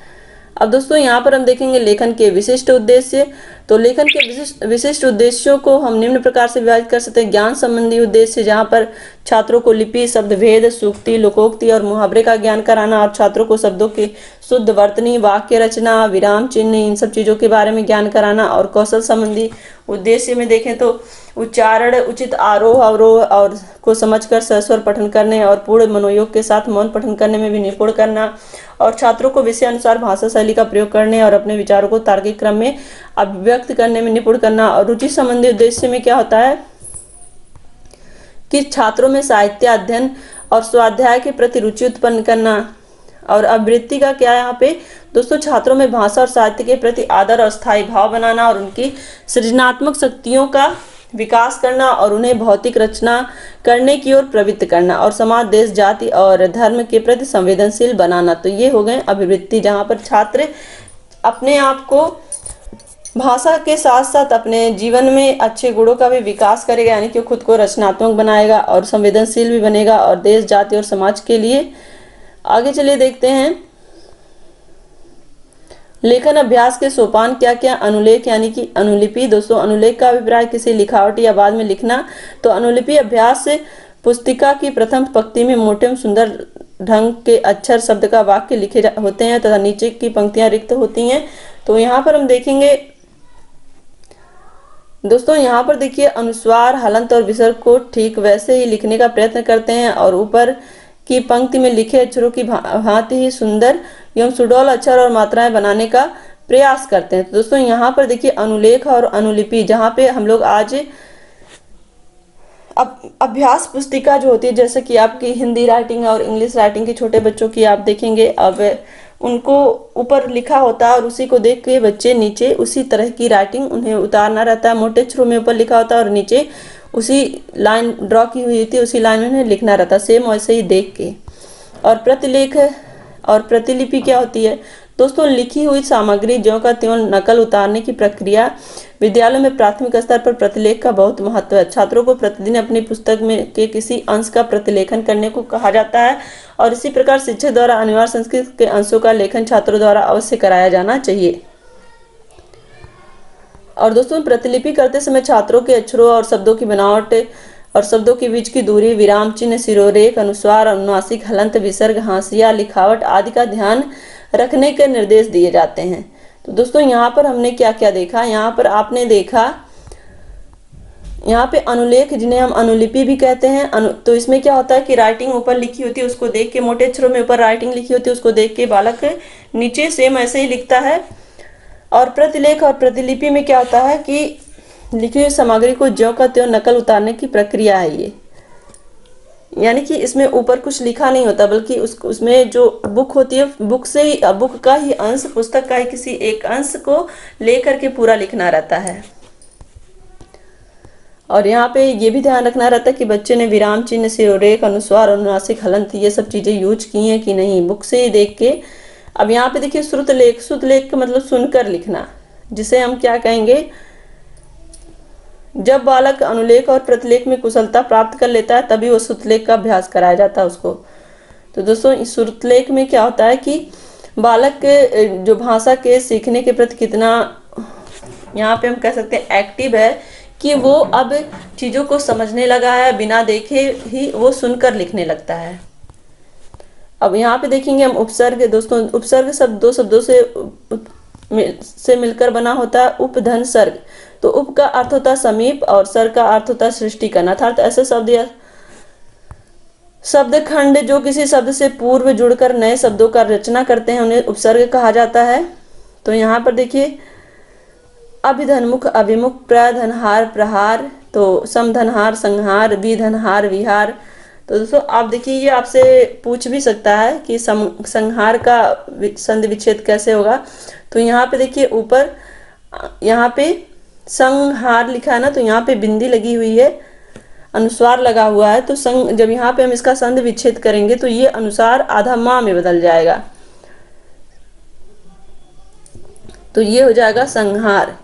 A: अब दोस्तों यहाँ पर हम देखेंगे लेखन के विशिष्ट उद्देश्य। तो लेखन के विशिष्ट उद्देश्यों को हम निम्न प्रकार से विभाजित कर सकते हैं। ज्ञान संबंधी उद्देश्य, जहाँ पर छात्रों को लिपि, शब्द भेद, सूक्ति, लोकोक्ति और मुहावरे का ज्ञान कराना और छात्रों को शब्दों की शुद्ध वर्तनी, वाक्य रचना, विराम चिन्ह, इन सब चीजों के बारे में ज्ञान कराना। और कौशल संबंधी उद्देश्य में देखें तो उच्चारण, उचित आरोह अवरोह और को समझकर सहस्वर पठन करने और पूर्ण मनोयोग के साथ मौन पठन करने में भी निपुण करना और छात्रों को विषय अनुसार भाषा शैली का प्रयोग करने और अपने विचारों को तार्किक क्रम में अभिव्यक्त करने में निपुण करना। और रुचि संबंधी उद्देश्य में क्या होता है कि छात्रों में साहित्य अध्ययन और स्वाध्याय के प्रति रुचि उत्पन्न करना। और आवृत्ति का क्या है यहाँ पे दोस्तों, छात्रों में भाषा और साहित्य के प्रति आदर और स्थायी भाव बनाना और उनकी सृजनात्मक शक्तियों का विकास करना और उन्हें भौतिक रचना करने की ओर प्रवृत्त करना और समाज, देश, जाति और धर्म के प्रति संवेदनशील बनाना। तो ये हो गए अभिवृत्ति, जहाँ पर छात्र अपने आप को भाषा के साथ साथ अपने जीवन में अच्छे गुणों का भी विकास करेगा, यानी कि खुद को रचनात्मक बनाएगा और संवेदनशील भी बनेगा और देश, जाति और समाज के लिए। आगे चलिए देखते हैं लेखन अभ्यास के सोपान क्या क्या? अनुलेख यानी कि अनुलिपि। दोस्तों अनुलेख का अभिप्राय किसी लिखावट या बाद में लिखना। तो अनुलिपि अभ्यास से पुस्तिका की प्रथम पंक्ति में मोटे एवं सुंदर ढंग के अक्षर शब्द का वाक्य लिखे होते हैं तथा नीचे की पंक्तियां रिक्त होती हैं। तो यहाँ पर हम देखेंगे दोस्तों, यहाँ पर देखिए अनुस्वार, हलंत और विसर्ग को ठीक वैसे ही लिखने का प्रयत्न करते हैं और ऊपर की पंक्ति में लिखे अक्षरों की भांति ही सुंदर एवं सुडौल अक्षर और मात्राएं बनाने का प्रयास करते हैं। तो दोस्तों यहाँ पर देखिए अनुलेख और अनुलिपि, जहाँ पे हम लोग आज अब अभ्यास पुस्तिका जो होती है, जैसे कि आपकी हिंदी राइटिंग और इंग्लिश राइटिंग के छोटे बच्चों की आप देखेंगे, अब उनको ऊपर लिखा होता है और उसी को देख के बच्चे नीचे उसी तरह की राइटिंग उन्हें उतारना रहता है। मोटे अक्षरों में ऊपर लिखा होता है और नीचे उसी लाइन ड्रॉ की हुई होती है, उसी लाइन में उन्हें लिखना रहता है, सेम वैसे ही देख के। और प्रतिलेख और प्रतिलिपि क्या होती है? दोस्तों लिखी हुई सामग्री ज्यों का त्यों नकल उतारने की प्रक्रिया। विद्यालयों में प्राथमिक स्तर पर प्रतिलेख का बहुत महत्व है। छात्रों को प्रतिदिन अपनी पुस्तक में के किसी अंश का प्रतिलेखन करने को कहा जाता है और इसी प्रकार शिक्षक द्वारा अनिवार्य संस्कृत के अंशों का लेखन छात्रों द्वारा अवश्य कराया जाना चाहिए। और दोस्तों प्रतिलिपि करते समय छात्रों के अक्षरों और शब्दों की बनावट और शब्दों के बीच की दूरी, विराम चिन्ह, शिरोरेख, अनुस्वार, अनुनासिक, हलंत, विसर्ग, हाशिया, लिखावट आदि का ध्यान रखने के निर्देश दिए जाते हैं। तो दोस्तों यहाँ पर हमने क्या क्या देखा? यहाँ पर आपने देखा यहाँ पे अनुलेख, जिन्हें हम अनुलिपि भी कहते हैं। तो इसमें क्या होता है कि राइटिंग ऊपर लिखी होती है, उसको देख के, मोटे अक्षरों में ऊपर राइटिंग लिखी होती है, उसको देख के बालक नीचे सेम ऐसे ही लिखता है। और प्रतिलेख और प्रतिलिपि में क्या होता है कि लिखी हुई सामग्री को ज्यों का त्यों नकल उतारने की प्रक्रिया है ये, यानी कि इसमें ऊपर कुछ लिखा नहीं होता, बल्कि उसमें जो बुक होती है, बुक का ही अंश, पुस्तक का ही किसी एक अंश को लेकर के पूरा लिखना रहता है। और यहाँ पे ये भी ध्यान रखना रहता है कि बच्चे ने विराम चिन्ह, शिरोरेख, अनुस्वार, अनुनासिक, हलंत ये सब चीजें यूज की हैं कि नहीं, बुक से ही देख के। अब यहाँ पे देखिए श्रुतलेख। श्रुतलेख का मतलब सुनकर लिखना, जिसे हम क्या कहेंगे, जब बालक अनुलेख और प्रतिलेख में कुशलता प्राप्त कर लेता है तभी वो श्रुतलेख का अभ्यास कराया जाता है उसको। तो दोस्तों इस श्रुतलेख में क्या होता है कि बालक के जो भाषा के सीखने के प्रति कितना, यहाँ पे हम कह सकते हैं एक्टिव है, कि वो अब चीजों को समझने लगा है, बिना देखे ही वो सुनकर लिखने लगता है। अब यहाँ पे देखेंगे हम उपसर्ग। दोस्तों उपसर्ग शब्द दो शब्दों से मिलकर बना होता है, उप धन सर्ग। तो उप का अर्थ होता है समीप और सर्ग का अर्थ होता है सृष्टि करना, अर्थात ऐसे शब्द या शब्द खंड जो किसी शब्द से पूर्व जुड़कर नए शब्दों का रचना करते हैं, उन्हें उपसर्ग कहा जाता है। तो यहाँ पर देखिए अभिधनमुख, अभिमुख, प्रधनहार, प्रहार, तो समधनहार, संहार, विधनहार, विहार। तो दोस्तों आप देखिए ये आपसे पूछ भी सकता है कि संहार का संधि विच्छेद कैसे होगा। तो यहाँ पे देखिए ऊपर यहाँ पे संहार लिखा है ना, तो यहाँ पे बिंदी लगी हुई है, अनुस्वार लगा हुआ है। तो जब यहाँ पे हम इसका संधि विच्छेद करेंगे तो ये अनुसार आधा माँ में बदल जाएगा, तो ये हो जाएगा संहार।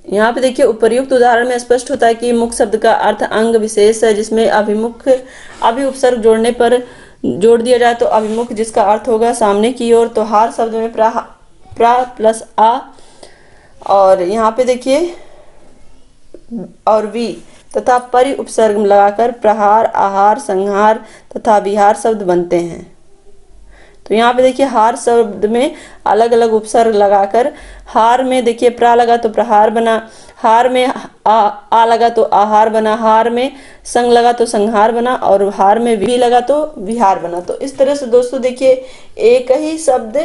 A: यहाँ पे देखिए उपर्युक्त उदाहरण में स्पष्ट होता है कि मुख शब्द का अर्थ अंग विशेष है, जिसमें अभिमुख अभि उपसर्ग जोड़ने पर जोड़ दिया जाए तो अभिमुख, जिसका अर्थ होगा सामने की ओर। तो हार शब्द में प्रा प्लस आ, और यहाँ पे देखिए और वी तथा परि उपसर्ग लगाकर प्रहार, आहार, संहार तथा विहार शब्द बनते हैं। तो यहाँ पे देखिए हार शब्द में अलग अलग उपसर्ग लगाकर, हार में देखिए प्रा लगा तो प्रहार बना, हार में आ लगा तो आहार बना, हार में संग लगा तो संहार बना, और हार में वी लगा तो विहार बना। तो इस तरह से दोस्तों देखिए एक ही शब्द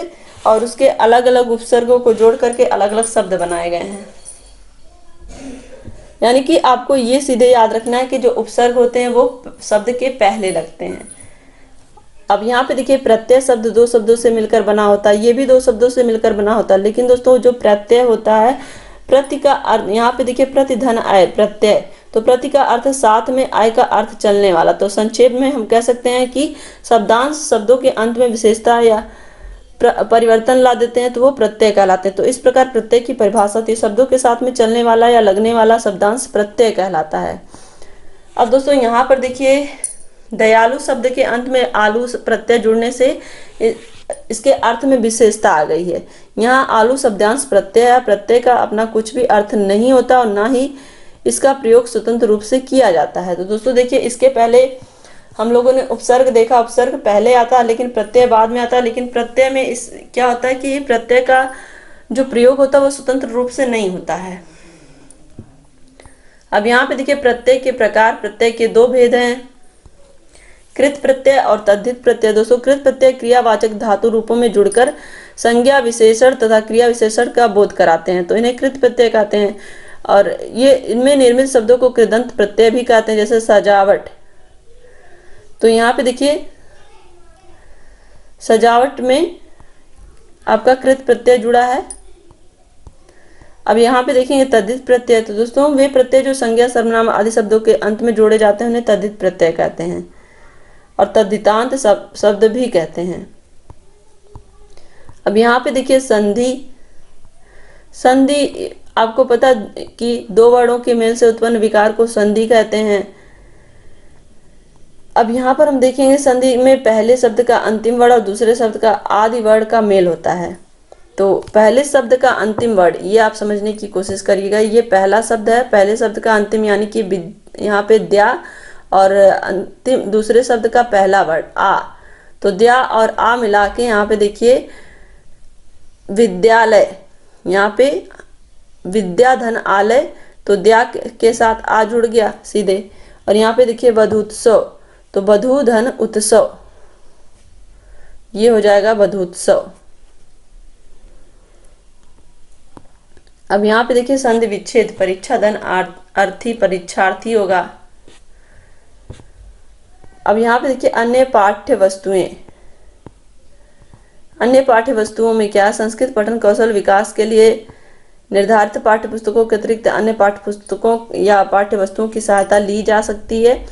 A: और उसके अलग अलग उपसर्गों को जोड़ करके अलग अलग शब्द बनाए गए हैं। यानी कि आपको ये सीधे याद रखना है कि जो उपसर्ग होते हैं वो शब्द के पहले लगते हैं। अब यहाँ पे देखिए प्रत्यय शब्द दो शब्दों से मिलकर बना होता है, ये भी दो शब्दों से मिलकर बना होता है। लेकिन दोस्तों जो प्रत्यय होता है, प्रति का अर्थ, यहाँ पे देखिए प्रतिधन आय प्रत्यय, तो प्रति का अर्थ साथ में, आय का अर्थ चलने वाला। तो संक्षेप में हम कह सकते हैं कि शब्दांश शब्दों के अंत में विशेषता या परिवर्तन ला देते हैं तो वो प्रत्यय कहलाते हैं। तो इस प्रकार प्रत्यय की परिभाषा थी, शब्दों के साथ में चलने वाला या लगने वाला शब्दांश प्रत्यय कहलाता है। अब दोस्तों यहाँ पर देखिए दयालु शब्द के अंत में आलू प्रत्यय जुड़ने से इसके अर्थ में विशेषता आ गई है। यहाँ आलू शब्दांश प्रत्यय है, प्रत्यय का अपना कुछ भी अर्थ नहीं होता और ना ही इसका प्रयोग स्वतंत्र रूप से किया जाता है। तो दोस्तों देखिए, इसके पहले हम लोगों ने उपसर्ग देखा, उपसर्ग पहले आता है लेकिन प्रत्यय बाद में आता है। लेकिन प्रत्यय में इस क्या होता है कि प्रत्यय का जो प्रयोग होता है वो स्वतंत्र रूप से नहीं होता है। अब यहाँ पे देखिए प्रत्यय के प्रकार, प्रत्यय के दो भेद हैं, कृत प्रत्यय और तद्धित प्रत्यय। दोस्तों कृत प्रत्यय क्रियावाचक धातु रूपों में जुड़कर संज्ञा विशेषण तथा क्रिया विशेषण का बोध कराते हैं, तो इन्हें कृत प्रत्यय कहते हैं। और ये इनमें निर्मित शब्दों को कृदंत प्रत्यय भी कहते हैं, जैसे सजावट। तो यहाँ पे देखिए सजावट में आपका कृत प्रत्यय जुड़ा है। अब यहाँ पे देखेंगे तद्धित प्रत्यय। तो दोस्तों वे प्रत्यय जो संज्ञा सर्वनाम आदि शब्दों के अंत में जोड़े जाते हैं उन्हें तद्धित प्रत्यय कहते हैं और तद्धितांत शब्द भी कहते हैं। अब यहाँ पे देखिए संधि। संधि आपको पता कि दो वर्णों के मेल से उत्पन्न विकार को संधि कहते हैं। अब यहाँ पर हम देखेंगे संधि में पहले शब्द का अंतिम वर्ण और दूसरे शब्द का आदि वर्ण का मेल होता है। तो पहले शब्द का अंतिम वर्ण ये आप समझने की कोशिश करिएगा, ये पहला शब्द है, पहले शब्द का अंतिम यानी कि यहाँ पे द्या, और अंतिम दूसरे शब्द का पहला वर्ण आ। तो द्या और आ मिला के यहाँ पे देखिए विद्यालय, यहाँ पे विद्या धन आलय, तो द्या के साथ आ जुड़ गया सीधे। और यहाँ पे देखिए वधूत्सव, तो वधू धन उत्सव, ये हो जाएगा वधूत्सव। अब यहाँ पे देखिए संधि विच्छेद, परीक्षा धन अर्थी परीक्षार्थी होगा। अब यहाँ पे देखिए अन्य पाठ्य वस्तुएं। अन्य पाठ्य वस्तुओं में क्या, संस्कृत पठन कौशल विकास के लिए निर्धारित पाठ्य पुस्तकों के अतिरिक्त अन्य पाठ्य पुस्तकों या पाठ्य वस्तुओं की सहायता ली जा सकती है।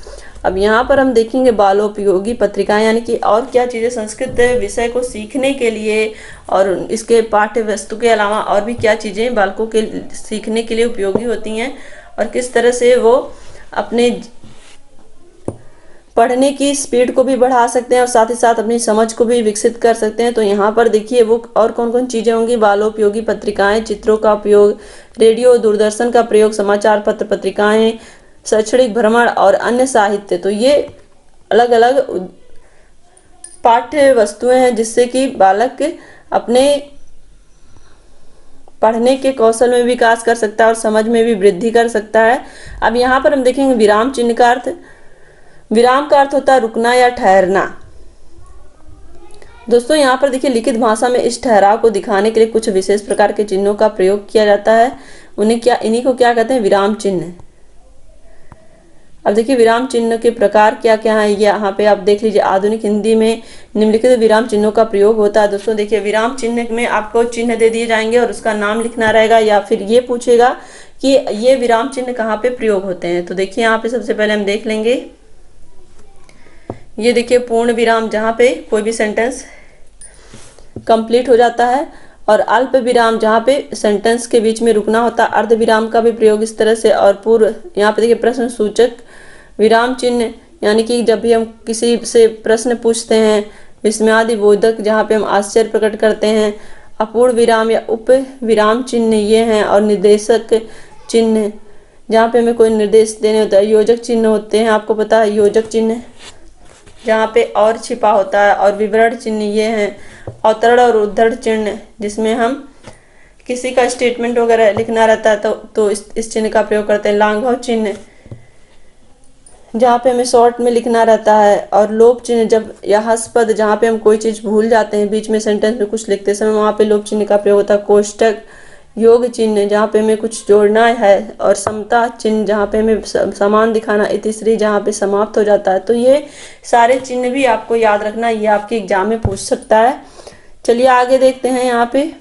A: अब यहाँ पर हम देखेंगे बालोपयोगी पत्रिकाएं, यानी कि और क्या चीजें संस्कृत विषय को सीखने के लिए और इसके पाठ्य वस्तु के अलावा और भी क्या चीजें बालकों के सीखने के लिए उपयोगी होती हैं और किस तरह से वो अपने पढ़ने की स्पीड को भी बढ़ा सकते हैं और साथ ही साथ अपनी समझ को भी विकसित कर सकते हैं। तो यहाँ पर देखिए वो और कौन कौन चीजें होंगी, बालोपयोगी पत्रिकाएं, चित्रों का उपयोग, रेडियो दूरदर्शन का प्रयोग, समाचार पत्र पत्रिकाएं, शैक्षणिक भ्रमण और अन्य साहित्य। तो ये अलग अलग पाठ्य वस्तुएं हैं जिससे कि बालक अपने पढ़ने के कौशल में विकास कर सकता है और समझ में भी वृद्धि कर सकता है। अब यहाँ पर हम देखेंगे विराम चिन्ह का अर्थ। विराम का अर्थ होता है रुकना या ठहरना। दोस्तों यहाँ पर देखिए लिखित भाषा में इस ठहराव को दिखाने के लिए कुछ विशेष प्रकार के चिन्हों का प्रयोग किया जाता है। इन्हीं को क्या कहते हैं, विराम चिन्ह। अब देखिए विराम चिन्ह के प्रकार क्या क्या है, ये यहाँ पे आप देख लीजिए। आधुनिक हिंदी में निम्नलिखित विराम चिन्हों का प्रयोग होता है। दोस्तों देखिए विराम चिन्ह में आपको चिन्ह दे दिए जाएंगे और उसका नाम लिखना रहेगा, या फिर ये पूछेगा कि ये विराम चिन्ह कहाँ पे प्रयोग होते हैं। तो देखिए यहाँ पे सबसे पहले हम देख लेंगे, ये देखिए पूर्ण विराम, जहाँ पे कोई भी सेंटेंस कंप्लीट हो जाता है, और अल्प विराम जहाँ पे सेंटेंस के बीच में रुकना होता है। अर्ध विराम का भी प्रयोग इस तरह से, और पूर्व, यहाँ पे देखिए प्रश्न सूचक विराम चिन्ह, यानी कि जब भी हम किसी से प्रश्न पूछते हैं, विस्मयादि बोधक जहाँ पे हम आश्चर्य प्रकट करते हैं। अपूर्ण विराम या उप विराम चिन्ह ये हैं, और निर्देशक चिन्ह जहाँ पे हमें कोई निर्देश देने होता है। योजक चिन्ह होते हैं, आपको पता है योजक चिन्ह जहाँ पे और छिपा होता है, और विवरण चिन्ह ये हैं। अवतरण और उद्धरण चिन्ह जिसमें हम किसी का स्टेटमेंट वगैरह लिखना रहता है तो इस चिन्ह का प्रयोग करते हैं। लांघव चिन्ह जहाँ पे हमें शॉर्ट में लिखना रहता है, और लोप चिन्ह जब, या हस्पद जहाँ पे हम कोई चीज भूल जाते हैं बीच में सेंटेंस में कुछ लिखते समय, वहाँ पे लोप चिन्ह का प्रयोग होता है। कोष्टक योग चिन्ह जहाँ पे हमें कुछ जोड़ना है, और समता चिन्ह जहाँ पे हमें समान दिखाना, इतिश्री जहाँ पे समाप्त हो जाता है। तो ये सारे चिन्ह भी आपको याद रखना, ये आपके एग्जाम में पूछ सकता है। चलिए आगे देखते हैं यहाँ पे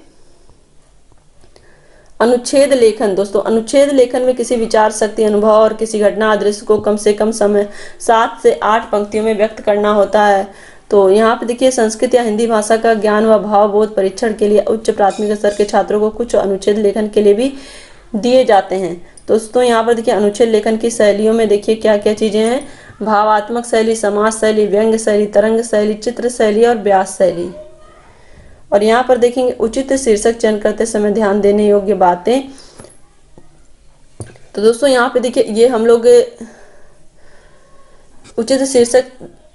A: अनुच्छेद लेखन। दोस्तों अनुच्छेद लेखन में किसी विचार शक्ति, अनुभव और किसी घटना दृश्य को कम से कम समय 7 से 8 पंक्तियों में व्यक्त करना होता है। तो यहाँ पे देखिए संस्कृत या हिंदी भाषा का ज्ञान व भाव बोध परीक्षण के लिए उच्च प्राथमिक स्तर के छात्रों को कुछ अनुच्छेद लेखन के लिए भी दिए जाते हैं। दोस्तों यहाँ पर देखिए अनुच्छेद लेखन की शैलियों में देखिए क्या क्या चीजें हैं, भावात्मक शैली, समास शैली, व्यंग्य शैली, तरंग शैली, चित्र शैली और व्यास शैली। और यहाँ पर देखेंगे उचित शीर्षक चयन करते समय ध्यान देने योग्य बातें। तो दोस्तों यहाँ पे देखिए, ये हम लोग उचित शीर्षक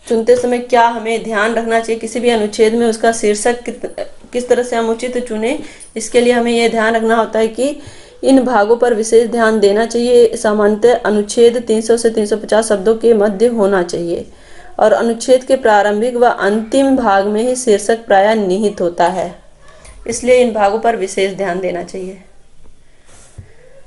A: चुनते समय क्या हमें ध्यान रखना चाहिए, किसी भी अनुच्छेद में उसका शीर्षक किस तरह से हम उचित चुने, इसके लिए हमें यह ध्यान रखना होता है कि इन भागों पर विशेष ध्यान देना चाहिए। सामान्यतः अनुच्छेद 300 से 350 शब्दों के मध्य होना चाहिए और अनुच्छेद के प्रारंभिक व अंतिम भाग में ही शीर्षक प्रायः निहित होता है, इसलिए इन भागों पर विशेष ध्यान देना चाहिए।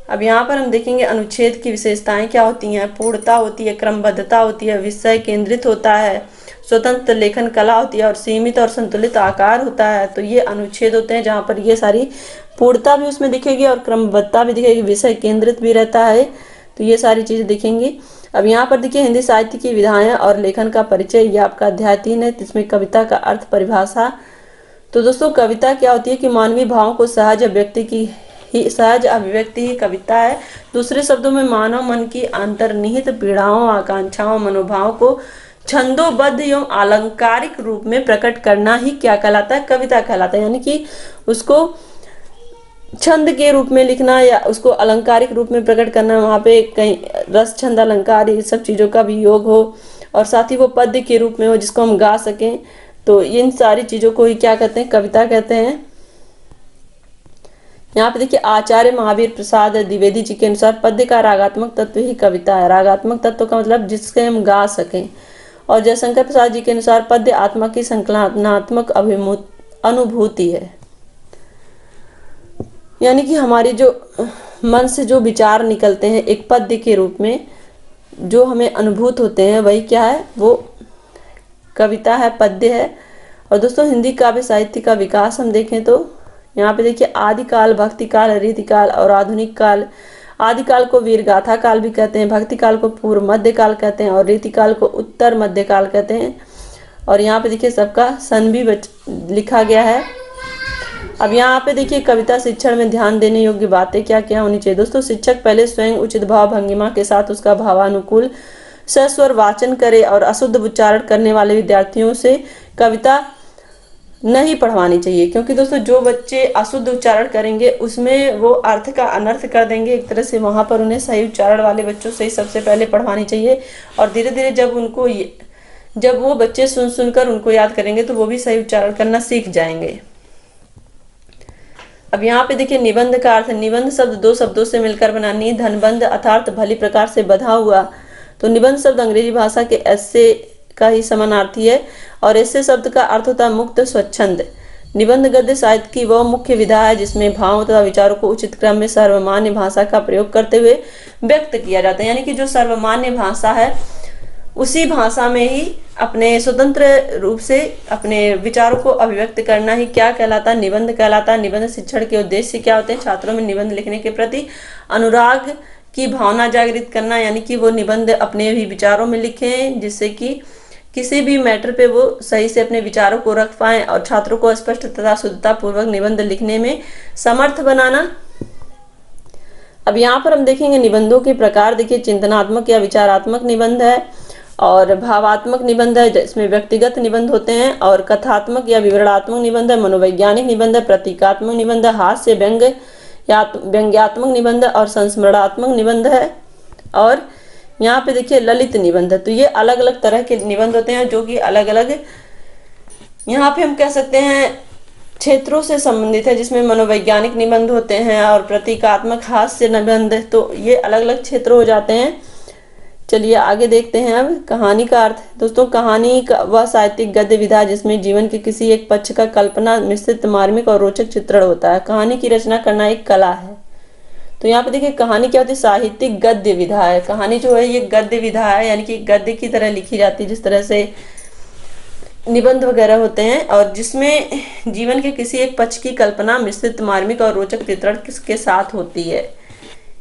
A: अब यहाँ पर हम देखेंगे अनुच्छेद की विशेषताएं क्या होती हैं। पूर्णता होती है, क्रमबद्धता होती है, विषय केंद्रित होता है, स्वतंत्र लेखन कला होती है और सीमित और संतुलित आकार होता है। तो ये अनुच्छेद होते हैं जहाँ पर ये सारी पूर्णता भी उसमें दिखेगी और क्रमबद्धता भी दिखेगी, विषय केंद्रित भी रहता है, तो ये सारी चीजें दिखेंगी। अब यहाँ पर देखिए हिंदी साहित्य की विधाएं और लेखन का परिचय, ये आपका अध्याय 3 है, जिसमें कविता का अर्थ परिभाषा। तो दोस्तों कविता क्या होती है कि मानवीय भावों को सहज अभिव्यक्ति ही कविता है। दूसरे शब्दों में मानव मन की अंतर्निहित पीड़ाओं, आकांक्षाओं, मनोभावों को छंदोबद्ध एवं अलंकारिक रूप में प्रकट करना ही क्या कहलाता है, कविता कहलाता है। यानी कि उसको छंद के रूप में लिखना या उसको अलंकारिक रूप में प्रकट करना, वहाँ पे कहीं रस छंद अलंकार ये सब चीज़ों का भी योग हो और साथ ही वो पद्य के रूप में हो जिसको हम गा सकें। तो इन सारी चीज़ों को ही क्या कहते हैं, कविता कहते हैं। यहाँ पे देखिए आचार्य महावीर प्रसाद द्विवेदी जी के अनुसार पद्य का रागात्मक तत्व ही कविता है। रागात्मक तत्व का मतलब जिससे हम गा सकें। और जयशंकर प्रसाद जी के अनुसार पद्य आत्मा की संकलनात्मक अनुभूति है, यानी कि हमारी जो मन से जो विचार निकलते हैं एक पद्य के रूप में, जो हमें अनुभूत होते हैं, वही क्या है, वो कविता है, पद्य है। और दोस्तों हिंदी काव्य साहित्य का विकास हम देखें तो यहाँ पे देखिए आदिकाल, भक्ति काल, रीतिकाल और आधुनिक काल। आदिकाल को वीरगाथा काल भी कहते हैं, भक्ति काल को पूर्व मध्य काल कहते हैं और रीतिकाल को उत्तर मध्य काल कहते हैं। और यहाँ पे देखिए सबका सन भी लिखा गया है। अब यहाँ पे देखिए कविता शिक्षण में ध्यान देने योग्य बातें क्या क्या होनी चाहिए। दोस्तों शिक्षक पहले स्वयं उचित भाव भंगिमा के साथ उसका भावानुकूल सस्वर वाचन करे और अशुद्ध उच्चारण करने वाले विद्यार्थियों से कविता नहीं पढ़वानी चाहिए, क्योंकि दोस्तों जो बच्चे अशुद्ध उच्चारण करेंगे उसमें वो अर्थ का अनर्थ कर देंगे एक तरह से। वहां पर उन्हें सही उच्चारण वाले बच्चों से ही सबसे पहले पढ़वानी चाहिए और धीरे धीरे जब वो बच्चे सुन सुनकर उनको याद करेंगे तो वो भी सही उच्चारण करना सीख जाएंगे। अब यहाँ पे देखिए निबंध का अर्थ। निबंध शब्द दो शब्दों से मिलकर बना। नि धनबंध अर्थात भली प्रकार से बधा हुआ। तो निबंध शब्द अंग्रेजी भाषा के ऐसे का ही समानार्थी है और ऐसे शब्द का अर्थ होता है मुक्त स्वच्छंद। निबंध गद्य साहित्य की वह मुख्य विधा है जिसमें भावों तथा विचारों को उचित क्रम में सर्वमान्य भाषा का प्रयोग करते हुए व्यक्त किया जाता है। यानी कि जो सर्वमान्य भाषा है उसी भाषा में ही अपने स्वतंत्र रूप से अपने विचारों को अभिव्यक्त करना ही क्या कहलाता है, निबंध कहलाता है। निबंध शिक्षण के उद्देश्य क्या होते हैं, छात्रों में निबंध लिखने के प्रति अनुराग की भावना जागृत करना, यानी कि वो निबंध अपने भी विचारों में लिखें जिससे कि किसी भी मैटर पे वो सही से अपने विचारों को रख पाएं और छात्रों को स्पष्ट तथा शुद्धता पूर्वक निबंध लिखने में समर्थ बनाना। अब यहाँ पर हम देखेंगे निबंधों के प्रकार। देखिए चिंतनात्मक या विचारात्मक निबंध है और भावात्मक निबंध है जिसमें व्यक्तिगत निबंध होते हैं और कथात्मक या विवरणात्मक निबंध है, मनोवैज्ञानिक निबंध है, प्रतीकात्मक निबंध है, हास्य व्यंग्यात्मक निबंध और संस्मरणात्मक निबंध है। और यहाँ पे देखिए ललित निबंध है। तो ये अलग अलग तरह के निबंध होते हैं जो कि अलग अलग यहाँ पे हम कह सकते हैं क्षेत्रों से संबंधित है, जिसमें मनोवैज्ञानिक निबंध होते हैं और प्रतीकात्मक हास्य निबंध। तो ये अलग अलग क्षेत्र हो जाते हैं। चलिए आगे देखते हैं। अब कहानी का अर्थ। दोस्तों कहानी का वह साहित्यिक गद्य विधा जिसमें जीवन के किसी एक पक्ष का कल्पना मिश्रित मार्मिक और रोचक चित्रण होता है। कहानी की रचना करना एक कला है। तो यहाँ पे देखिए कहानी क्या होती है, साहित्यिक गद्य विधा है। कहानी जो है ये गद्य विधा है, यानी कि गद्य की तरह लिखी जाती है जिस तरह से निबंध वगैरह होते हैं और जिसमें जीवन के किसी एक पक्ष की कल्पना मिश्रित मार्मिक और रोचक चित्रण के साथ होती है।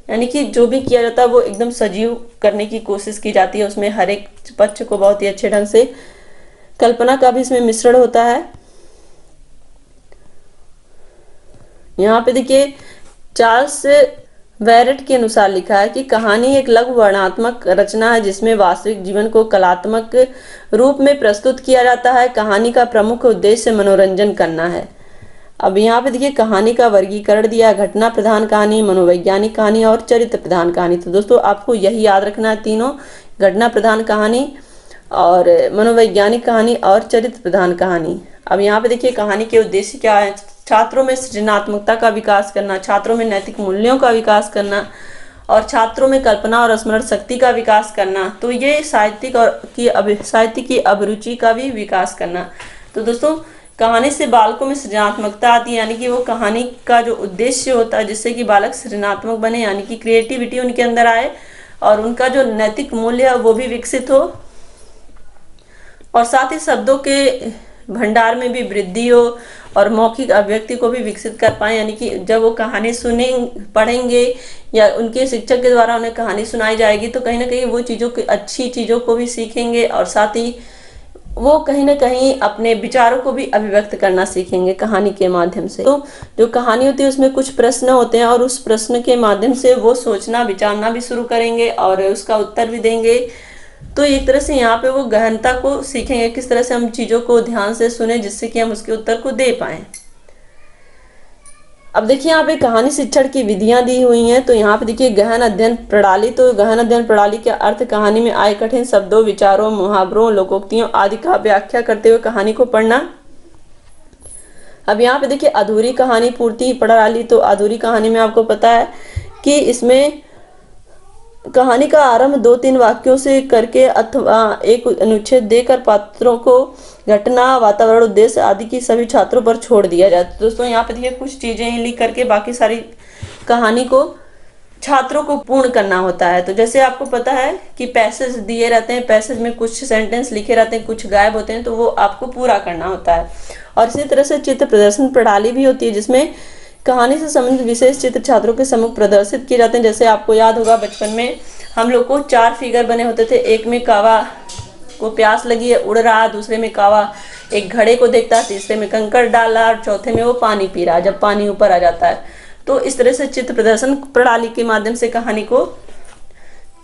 A: यानी कि जो भी किया जाता है वो एकदम सजीव करने की कोशिश की जाती है, उसमें हर एक पक्ष को बहुत ही अच्छे ढंग से कल्पना का भी इसमें मिश्रण होता है। यहाँ पे देखिए चार्ल्स वेरेट के अनुसार लिखा है कि कहानी एक लघु वर्णनात्मक रचना है जिसमें वास्तविक जीवन को कलात्मक रूप में प्रस्तुत किया जाता है। कहानी का प्रमुख उद्देश्य मनोरंजन करना है। अब यहाँ पे देखिए कहानी का वर्गीकरण दिया, घटना प्रधान कहानी, मनोवैज्ञानिक कहानी और चरित्र प्रधान कहानी। तो दोस्तों आपको यही याद रखना है तीनों, घटना प्रधान कहानी और मनोवैज्ञानिक कहानी और चरित्र प्रधान कहानी। अब यहाँ पे देखिए कहानी के उद्देश्य क्या है, छात्रों में सृजनात्मकता का विकास करना, छात्रों में नैतिक मूल्यों का विकास करना और छात्रों में कल्पना और स्मरण शक्ति का विकास करना। तो ये साहित्य की अभिरुचि का भी विकास करना। तो दोस्तों कहानी से बालकों में सृजनात्मकता आती है, यानी कि वो कहानी का जो उद्देश्य होता है जिससे कि बालक सृजनात्मक बने, यानी कि क्रिएटिविटी उनके अंदर आए और उनका जो नैतिक मूल्य है वो भी विकसित हो और साथ ही शब्दों के भंडार में भी वृद्धि हो और मौखिक अभिव्यक्ति को भी विकसित कर पाए। यानी कि जब वो कहानी पढ़ेंगे या उनके शिक्षक के द्वारा उन्हें कहानी सुनाई जाएगी तो कहीं ना कहीं वो अच्छी चीज़ों को भी सीखेंगे और साथ ही वो कहीं ना कहीं अपने विचारों को भी अभिव्यक्त करना सीखेंगे कहानी के माध्यम से। तो जो कहानी होती है उसमें कुछ प्रश्न होते हैं और उस प्रश्न के माध्यम से वो सोचना विचारना भी शुरू करेंगे और उसका उत्तर भी देंगे। तो एक तरह से यहाँ पे वो गहनता को सीखेंगे, किस तरह से हम चीज़ों को ध्यान से सुने जिससे कि हम उसके उत्तर को दे पाएं। अब देखिए यहाँ पे कहानी शिक्षण की विधियां दी हुई हैं। तो यहाँ पे देखिए गहन अध्ययन प्रणाली। तो गहन अध्ययन प्रणाली का अर्थ कहानी में आए कठिन शब्दों, विचारों, मुहावरों, लोकोक्तियों आदि का व्याख्या करते हुए कहानी को पढ़ना। अब यहाँ पे देखिए अधूरी कहानी पूर्ति प्रणाली। तो अधूरी कहानी में आपको पता है कि इसमें कहानी का आरंभ 2-3 वाक्यों से करके अथवा एक अनुच्छेद देकर पात्रों को घटना, वातावरण, उद्देश्य आदि की सभी छात्रों पर छोड़ दिया जाता है। दोस्तों यहाँ पे देखिए कुछ चीजें लिख करके बाकी सारी कहानी को छात्रों को पूर्ण करना होता है। तो जैसे आपको पता है कि पैसेज दिए रहते हैं, पैसेज में कुछ सेंटेंस लिखे रहते हैं, कुछ गायब होते हैं, तो वो आपको पूरा करना होता है। और इसी तरह से चित्र प्रदर्शन प्रणाली भी होती है जिसमें कहानी से संबंधित विशेष चित्र छात्रों के सम्मुख प्रदर्शित किए जाते हैं। जैसे आपको याद होगा बचपन में हम लोग को 4 फिगर बने होते थे, एक में कावा को प्यास लगी है उड़ रहा, दूसरे में कावा एक घड़े को देखता है, तीसरे में कंकड़ डाल रहा और चौथे में वो पानी पी रहा जब पानी ऊपर आ जाता है। तो इस तरह से चित्र प्रदर्शन प्रणाली के माध्यम से कहानी को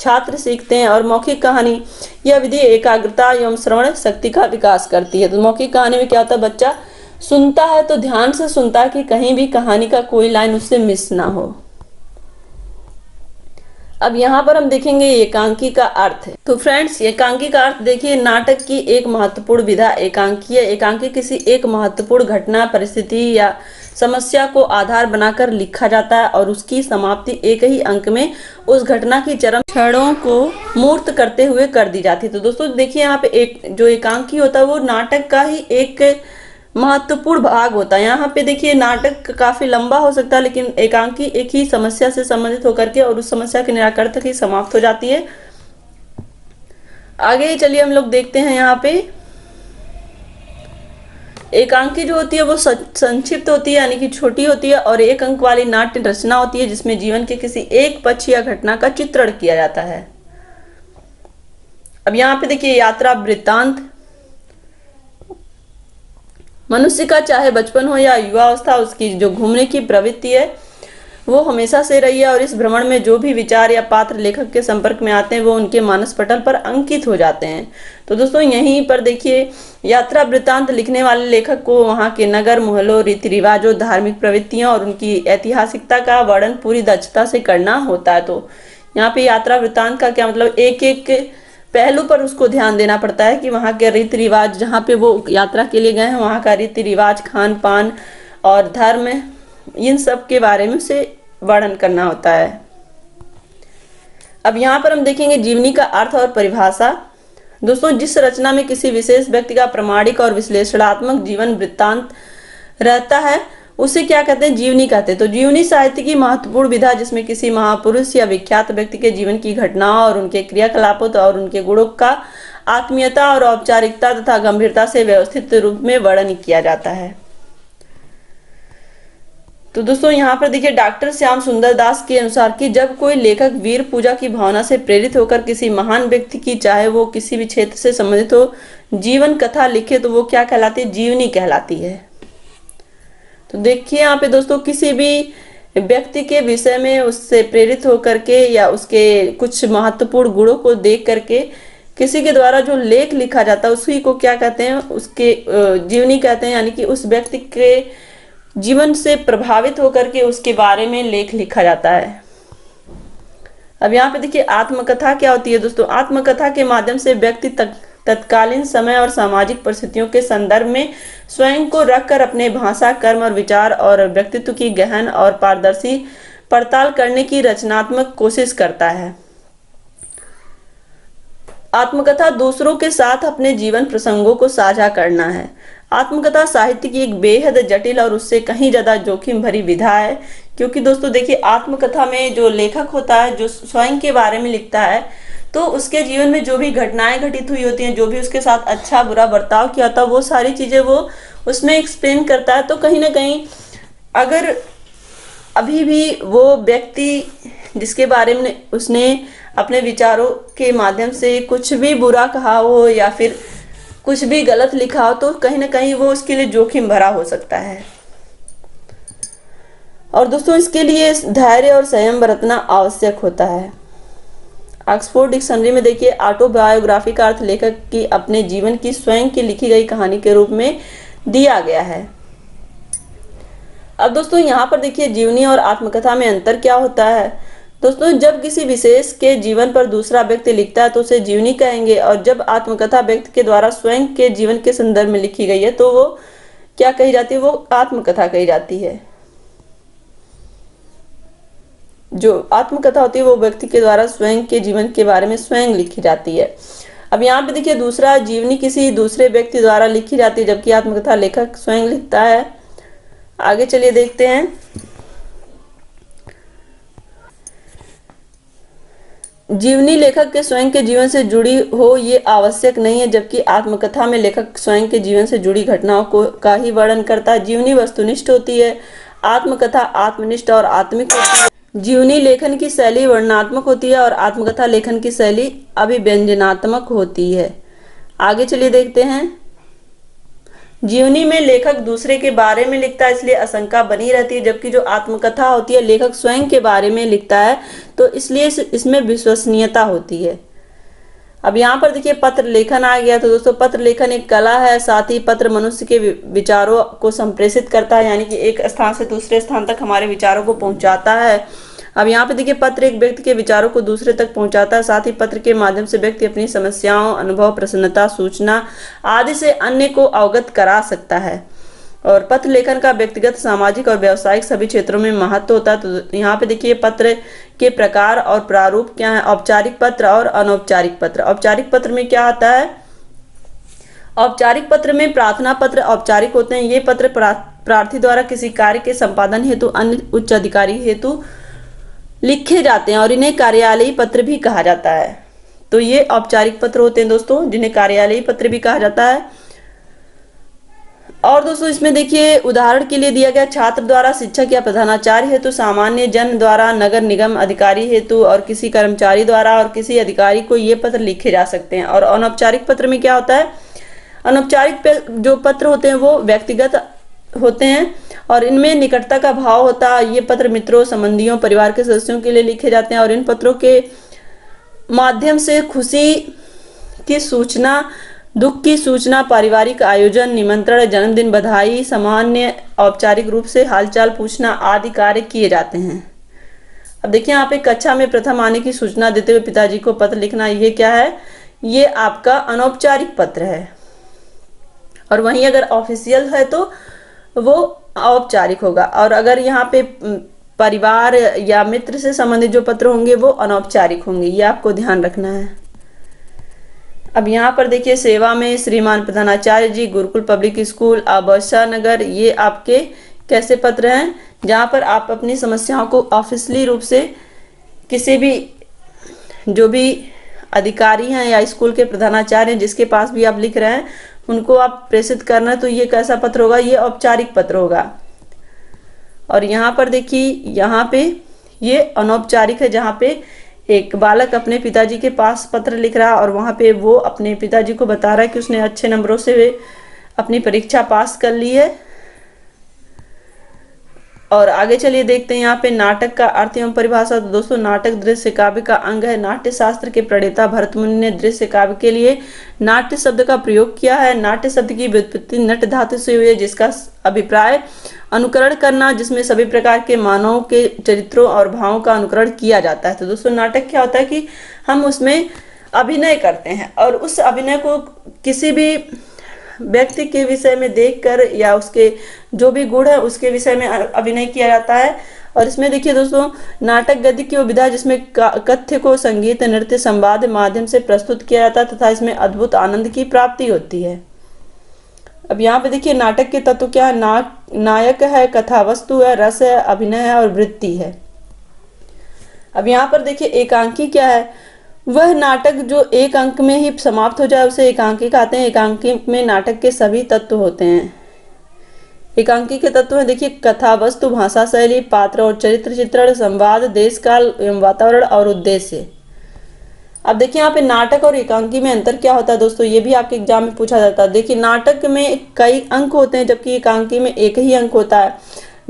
A: छात्र सीखते हैं। और मौखिक कहानी, यह विधि एकाग्रता एवं श्रवण शक्ति का विकास करती है। तो मौखिक कहानी में क्या होता है, बच्चा सुनता है तो ध्यान से सुनता है कि कहीं भी कहानी का कोई लाइन उससे मिस ना हो। अब यहाँ पर हम देखेंगे एकांकी का अर्थ। तो फ्रेंड्स एकांकी का अर्थ देखिए, नाटक की एक महत्वपूर्ण विधा एकांकी है। एकांकी किसी एक महत्वपूर्ण घटना, परिस्थिति या समस्या को आधार बनाकर लिखा जाता है और उसकी समाप्ति एक ही अंक में उस घटना की चरम क्षणों को मूर्त करते हुए कर दी जाती है। तो दोस्तों देखिए यहाँ पे एक जो एकांकी होता है वो नाटक का ही एक महत्वपूर्ण भाग होता है। यहाँ पे देखिए नाटक काफी लंबा हो सकता है लेकिन एकांकी एक ही समस्या से संबंधित होकर के और उस समस्या के निराकरण तक ही समाप्त हो जाती है। आगे चलिए हम लोग देखते हैं यहाँ पे एकांकी जो होती है वो संक्षिप्त होती है यानी कि छोटी होती है और एक अंक वाली नाट्य रचना होती है जिसमें जीवन के किसी एक पक्ष या घटना का चित्रण किया जाता है। अब यहाँ पे देखिए यात्रा वृत्तांत, मनुष्य का चाहे बचपन हो या युवावस्था उसकी जो घूमने की प्रवृत्ति है वो हमेशा से रही है और इस भ्रमण में जो भी विचार या पात्र लेखक के संपर्क में आते हैं वो उनके मानस पटल पर अंकित हो जाते हैं। तो दोस्तों यहीं पर देखिए यात्रा वृत्तांत लिखने वाले लेखक को वहाँ के नगर मोहल्लों, रीति रिवाजों, धार्मिक प्रवृत्तियों और उनकी ऐतिहासिकता का वर्णन पूरी दक्षता से करना होता है। तो यहाँ पे यात्रा वृत्तांत का क्या मतलब, एक एक पहलू पर उसको ध्यान देना पड़ता है कि वहाँ के रीति रिवाज, जहाँ पे वो यात्रा के लिए गए हैं वहाँ का रीति रिवाज, खान पान और धर्म, इन सब के बारे में उसे वर्णन करना होता है। अब यहाँ पर हम देखेंगे जीवनी का अर्थ और परिभाषा। दोस्तों जिस रचना में किसी विशेष व्यक्ति का प्रामाणिक और विश्लेषणात्मक जीवन वृत्तांत रहता है उसे क्या कहते हैं, जीवनी कहते हैं। तो जीवनी साहित्य की महत्वपूर्ण विधा जिसमें किसी महापुरुष या विख्यात व्यक्ति के जीवन की घटनाओं और उनके क्रियाकलापों और उनके गुणों का आत्मीयता और औपचारिकता तथा गंभीरता से व्यवस्थित रूप में वर्णन किया जाता है। तो दोस्तों यहाँ पर देखिए डॉक्टर श्याम सुंदर दास के अनुसार कि जब कोई लेखक वीर पूजा की भावना से प्रेरित होकर किसी महान व्यक्ति की, चाहे वो किसी भी क्षेत्र से संबंधित हो, जीवन कथा लिखे तो वो क्या कहलाती है, जीवनी कहलाती है। तो देखिए यहाँ पे दोस्तों किसी भी व्यक्ति के विषय में उससे प्रेरित होकर के या उसके कुछ महत्वपूर्ण गुणों को देख करके किसी के द्वारा जो लेख लिखा जाता है उसी को क्या कहते हैं, उसके जीवनी कहते हैं। यानी कि उस व्यक्ति के जीवन से प्रभावित होकर के उसके बारे में लेख लिखा जाता है। अब यहाँ पे देखिए आत्मकथा क्या होती है दोस्तों। आत्मकथा के माध्यम से व्यक्ति तत्कालीन समय और सामाजिक परिस्थितियों के संदर्भ में स्वयं को रखकर अपने भाषा, कर्म और विचार और व्यक्तित्व की गहन और पारदर्शी पड़ताल करने की रचनात्मक कोशिश करता है। आत्मकथा दूसरों के साथ अपने जीवन प्रसंगों को साझा करना है। आत्मकथा साहित्य की एक बेहद जटिल और उससे कहीं ज्यादा जोखिम भरी विधा है, क्योंकि दोस्तों देखिए आत्मकथा में जो लेखक होता है, जो स्वयं के बारे में लिखता है, तो उसके जीवन में जो भी घटनाएं घटित हुई होती हैं, जो भी उसके साथ अच्छा बुरा बर्ताव किया था, वो सारी चीजें वो उसमें एक्सप्लेन करता है। तो कहीं ना कहीं अगर अभी भी वो व्यक्ति जिसके बारे में उसने अपने विचारों के माध्यम से कुछ भी बुरा कहा हो या फिर कुछ भी गलत लिखा हो, तो कहीं ना कहीं वो उसके लिए जोखिम भरा हो सकता है। और दोस्तों इसके लिए धैर्य और संयम बरतना आवश्यक होता है। ऑक्सफोर्ड डिक्शनरी में देखिए ऑटोबायोग्राफी का अर्थ लेखक की अपने जीवन की स्वयं की लिखी गई कहानी के रूप में दिया गया है। अब दोस्तों यहाँ पर देखिए जीवनी और आत्मकथा में अंतर क्या होता है। दोस्तों जब किसी विशेष के जीवन पर दूसरा व्यक्ति लिखता है तो उसे जीवनी कहेंगे, और जब आत्मकथा व्यक्ति के द्वारा स्वयं के जीवन के संदर्भ में लिखी गई है तो वो क्या कही जाती है, वो आत्मकथा कही जाती है। जो आत्मकथा होती है वो व्यक्ति के द्वारा स्वयं के जीवन के बारे में स्वयं लिखी जाती है। अब यहाँ पे देखिए दूसरा जीवनी किसी दूसरे व्यक्ति द्वारा लिखी जाती है, जबकि आत्मकथा लेखक स्वयं लिखता है। आगे चलिए देखते हैं। जीवनी लेखक के स्वयं के जीवन से जुड़ी हो ये आवश्यक नहीं है, जबकि आत्मकथा में लेखक स्वयं के जीवन से जुड़ी घटनाओं को का ही वर्णन करता है। जीवनी वस्तुनिष्ठ होती है, आत्मकथा आत्मनिष्ठ और आत्मिक होती है। जीवनी लेखन की शैली वर्णनात्मक होती है और आत्मकथा लेखन की शैली अभिव्यंजनात्मक होती है। आगे चलिए देखते हैं। जीवनी में लेखक दूसरे के बारे में लिखता है, इसलिए आशंका बनी रहती है, जबकि जो आत्मकथा होती है लेखक स्वयं के बारे में लिखता है, तो इसलिए इसमें विश्वसनीयता होती है। अब यहाँ पर देखिए पत्र लेखन आ गया। तो दोस्तों पत्र लेखन एक कला है, साथ ही पत्र मनुष्य के विचारों को संप्रेषित करता है, यानी कि एक स्थान से दूसरे स्थान तक हमारे विचारों को पहुंचाता है। अब यहाँ पे देखिए पत्र एक व्यक्ति के विचारों को दूसरे तक पहुंचाता है। साथ ही पत्र के माध्यम से व्यक्ति अपनी समस्याओं, अनुभव, प्रसन्नता, सूचना आदि से अन्य को अवगत करा सकता है। और पत्र लेखन का व्यक्तिगत, सामाजिक और व्यावसायिक सभी क्षेत्रों में महत्व होता है। तो यहाँ पे देखिए पत्र के प्रकार और प्रारूप क्या है। औपचारिक पत्र और अनौपचारिक पत्र। औपचारिक पत्र में क्या आता है, औपचारिक पत्र में प्रार्थना पत्र औपचारिक होते हैं। ये पत्र प्रार्थी द्वारा किसी कार्य के संपादन हेतु अन्य उच्च अधिकारी हेतु लिखे जाते हैं और इन्हें कार्यालयी पत्र भी कहा जाता है। तो ये औपचारिक पत्र होते हैं दोस्तों, जिन्हें कार्यालयी पत्र भी कहा जाता है। और दोस्तों इसमें देखिए उदाहरण के लिए दिया गया छात्र द्वारा शिक्षक या प्रधानाचार्य हेतु, सामान्य जन द्वारा नगर निगम अधिकारी हेतु, और किसी कर्मचारी द्वारा और किसी अधिकारी को ये पत्र लिखे जा सकते हैं। और अनौपचारिक पत्र में क्या होता है, अनौपचारिक जो पत्र होते हैं वो व्यक्तिगत होते हैं और इनमें निकटता का भाव होता है। ये पत्र मित्रों, संबंधियों, परिवार के सदस्यों के लिए लिखे जाते हैं और इन पत्रों के माध्यम से खुशी की सूचना, दुख की सूचना, पारिवारिक आयोजन, निमंत्रण, जन्मदिन, बधाई, सामान्य औपचारिक रूप से हालचाल पूछना आदि कार्य किए जाते हैं। अब देखिए यहाँ पे कक्षा में प्रथम आने की सूचना देते हुए पिताजी को पत्र लिखना, ये क्या है, ये आपका अनौपचारिक पत्र है। और वहीं अगर ऑफिशियल है तो वो औपचारिक होगा, और अगर यहाँ पे परिवार या मित्र से संबंधित जो पत्र होंगे वो अनौपचारिक होंगे। ये आपको ध्यान रखना है। अब यहाँ पर देखिए सेवा में श्रीमान प्रधानाचार्य जी, गुरुकुल पब्लिक स्कूल, आबसा नगर, ये आपके कैसे पत्र हैं, जहाँ पर आप अपनी समस्याओं को ऑफिशियली रूप से किसी भी जो भी अधिकारी हैं या स्कूल के प्रधानाचार्य हैं जिसके पास भी आप लिख रहे हैं उनको आप प्रेषित करना। तो ये कैसा पत्र होगा, ये औपचारिक पत्र होगा। और यहाँ पर देखिए यहाँ पे ये अनौपचारिक है, जहाँ पे एक बालक अपने पिताजी के पास पत्र लिख रहा है और वहाँ पे वो अपने पिताजी को बता रहा है कि उसने अच्छे नंबरों से अपनी परीक्षा पास कर ली है। और आगे चलिए देखते हैं यहाँ पे नाटक का अर्थ एवं परिभाषा। तो दोस्तों नाटक दृश्य काव्य का अंग है। नाट्य शास्त्र के प्रणेता भरतमुनि ने दृश्य काव्य के लिए नाट्य शब्द का प्रयोग किया है। नाट्य शब्द की व्युत्पत्ति नट धातु से हुई है, जिसका अभिप्राय अनुकरण करना, जिसमें सभी प्रकार के मानव के चरित्रों और भावों का अनुकरण किया जाता है। तो दोस्तों नाटक क्या होता है कि हम उसमें अभिनय करते हैं और उस अभिनय को किसी भी व्यक्ति के विषय में देखकर या उसके जो भी गुण है उसके विषय में अभिनय किया जाता है। और इसमें देखिए दोस्तों, नाटक गद्य की वो विधा जिसमें कथ्य को संगीत, नृत्य, संवाद माध्यम से प्रस्तुत किया जाता है तथा इसमें अद्भुत आनंद की प्राप्ति होती है। अब यहाँ पे देखिए नाटक के तत्व क्या है। नायक है, कथा वस्तु है, रस है, अभिनय है और वृत्ति है। अब यहाँ पर देखिए एकांकी क्या है। वह नाटक जो एक अंक में ही समाप्त हो जाए उसे एकांकी कहते हैं। एकांकी में नाटक के सभी तत्व होते हैं। एकांकी के तत्व है देखिए कथा वस्तु, भाषा शैली, पात्र और चरित्र चित्रण, संवाद, देश काल एवं वातावरण और उद्देश्य। अब देखिए यहाँ पे नाटक और एकांकी में अंतर क्या होता है दोस्तों, ये भी आपके एग्जाम में पूछा जाता है। देखिए नाटक में कई अंक होते हैं जबकि एकांकी में एक ही अंक होता है।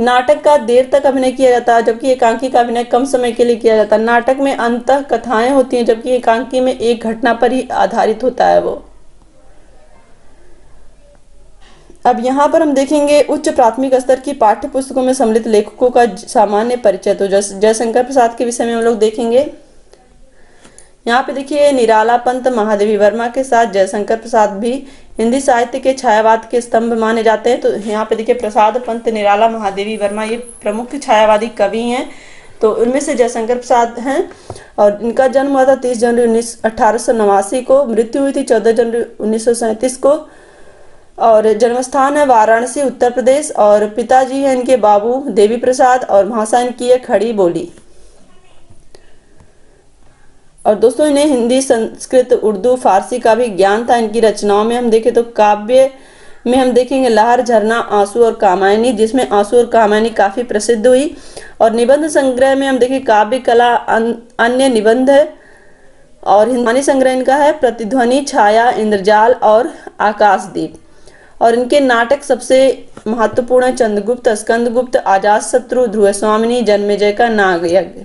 A: नाटक का देर तक अभिनय किया जाता है जबकि एकांकी का अभिनय कम समय के लिए किया जाता है। नाटक में अंतः कथाएं होती हैं जबकि एकांकी में एक घटना पर ही आधारित होता है वो। अब यहाँ पर हम देखेंगे उच्च प्राथमिक स्तर की पाठ्य पुस्तकों में सम्मिलित लेखकों का सामान्य परिचय। तो जयशंकर प्रसाद के विषय में हम लोग देखेंगे। यहाँ पे देखिए निराला पंत महादेवी वर्मा के साथ जयशंकर प्रसाद भी हिंदी साहित्य के छायावाद के स्तंभ माने जाते हैं। तो यहाँ पे देखिए प्रसाद पंत, निराला, महादेवी वर्मा ये प्रमुख छायावादी कवि हैं। तो उनमें से जयशंकर प्रसाद हैं और इनका जन्म हुआ था 30 जनवरी 1889 को, मृत्यु हुई थी 14 जनवरी 1937 को और जन्मस्थान है वाराणसी उत्तर प्रदेश। और पिताजी हैं इनके बाबू देवी प्रसाद और भाषा इनकी है खड़ी बोली। और दोस्तों इन्हें हिंदी, संस्कृत, उर्दू, फारसी का भी ज्ञान था। इनकी रचनाओं में हम देखें तो काव्य में हम देखेंगे लहर, झरना, आंसू और कामायनी, जिसमें आंसू और कामायनी काफी प्रसिद्ध हुई। और निबंध संग्रह में हम देखें काव्य कला, अन्य निबंध है। और हिंदी संग्रह इनका है प्रतिध्वनि, छाया, इंद्रजाल और आकाशदीप। और इनके नाटक सबसे महत्वपूर्ण है चंद्रगुप्त, स्कंदगुप्त, अजातशत्रु, ध्रुव स्वामिनी, जन्मेजय का नागयज्ञ।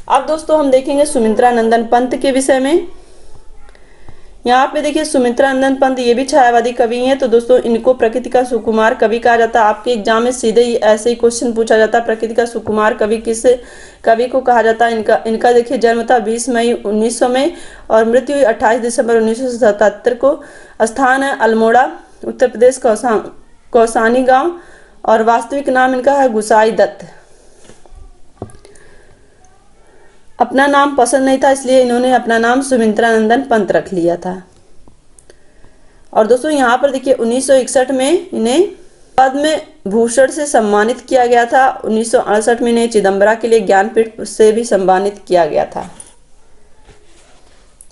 A: अब दोस्तों हम देखेंगे सुमित्रा नंदन पंत के विषय में। यहाँ पे देखिए सुमित्रा नंदन पंत ये भी छायावादी कवि हैं। तो दोस्तों इनको प्रकृति का सुकुमार कवि कहा जाता है। आपके एग्जाम में सीधे ही ऐसे ही क्वेश्चन पूछा जाता है, प्रकृति का सुकुमार कवि किस कवि को कहा जाता है। इनका देखिए जन्म था 20 मई 1900 में और मृत्यु हुई 28 दिसंबर 1977 को। स्थान है अल्मोड़ा उत्तर प्रदेश, कौसानी गांव। और वास्तविक नाम इनका है गुसाई दत्त। अपना नाम पसंद नहीं था इसलिए इन्होंने अपना नाम सुमित्रा नंदन पंत रख लिया था। और दोस्तों यहाँ पर देखिए 1961 में इन्हें पद्म भूषण से सम्मानित किया गया था। 1968 में इन्हें चिदम्बरा के लिए ज्ञानपीठ से भी सम्मानित किया गया था।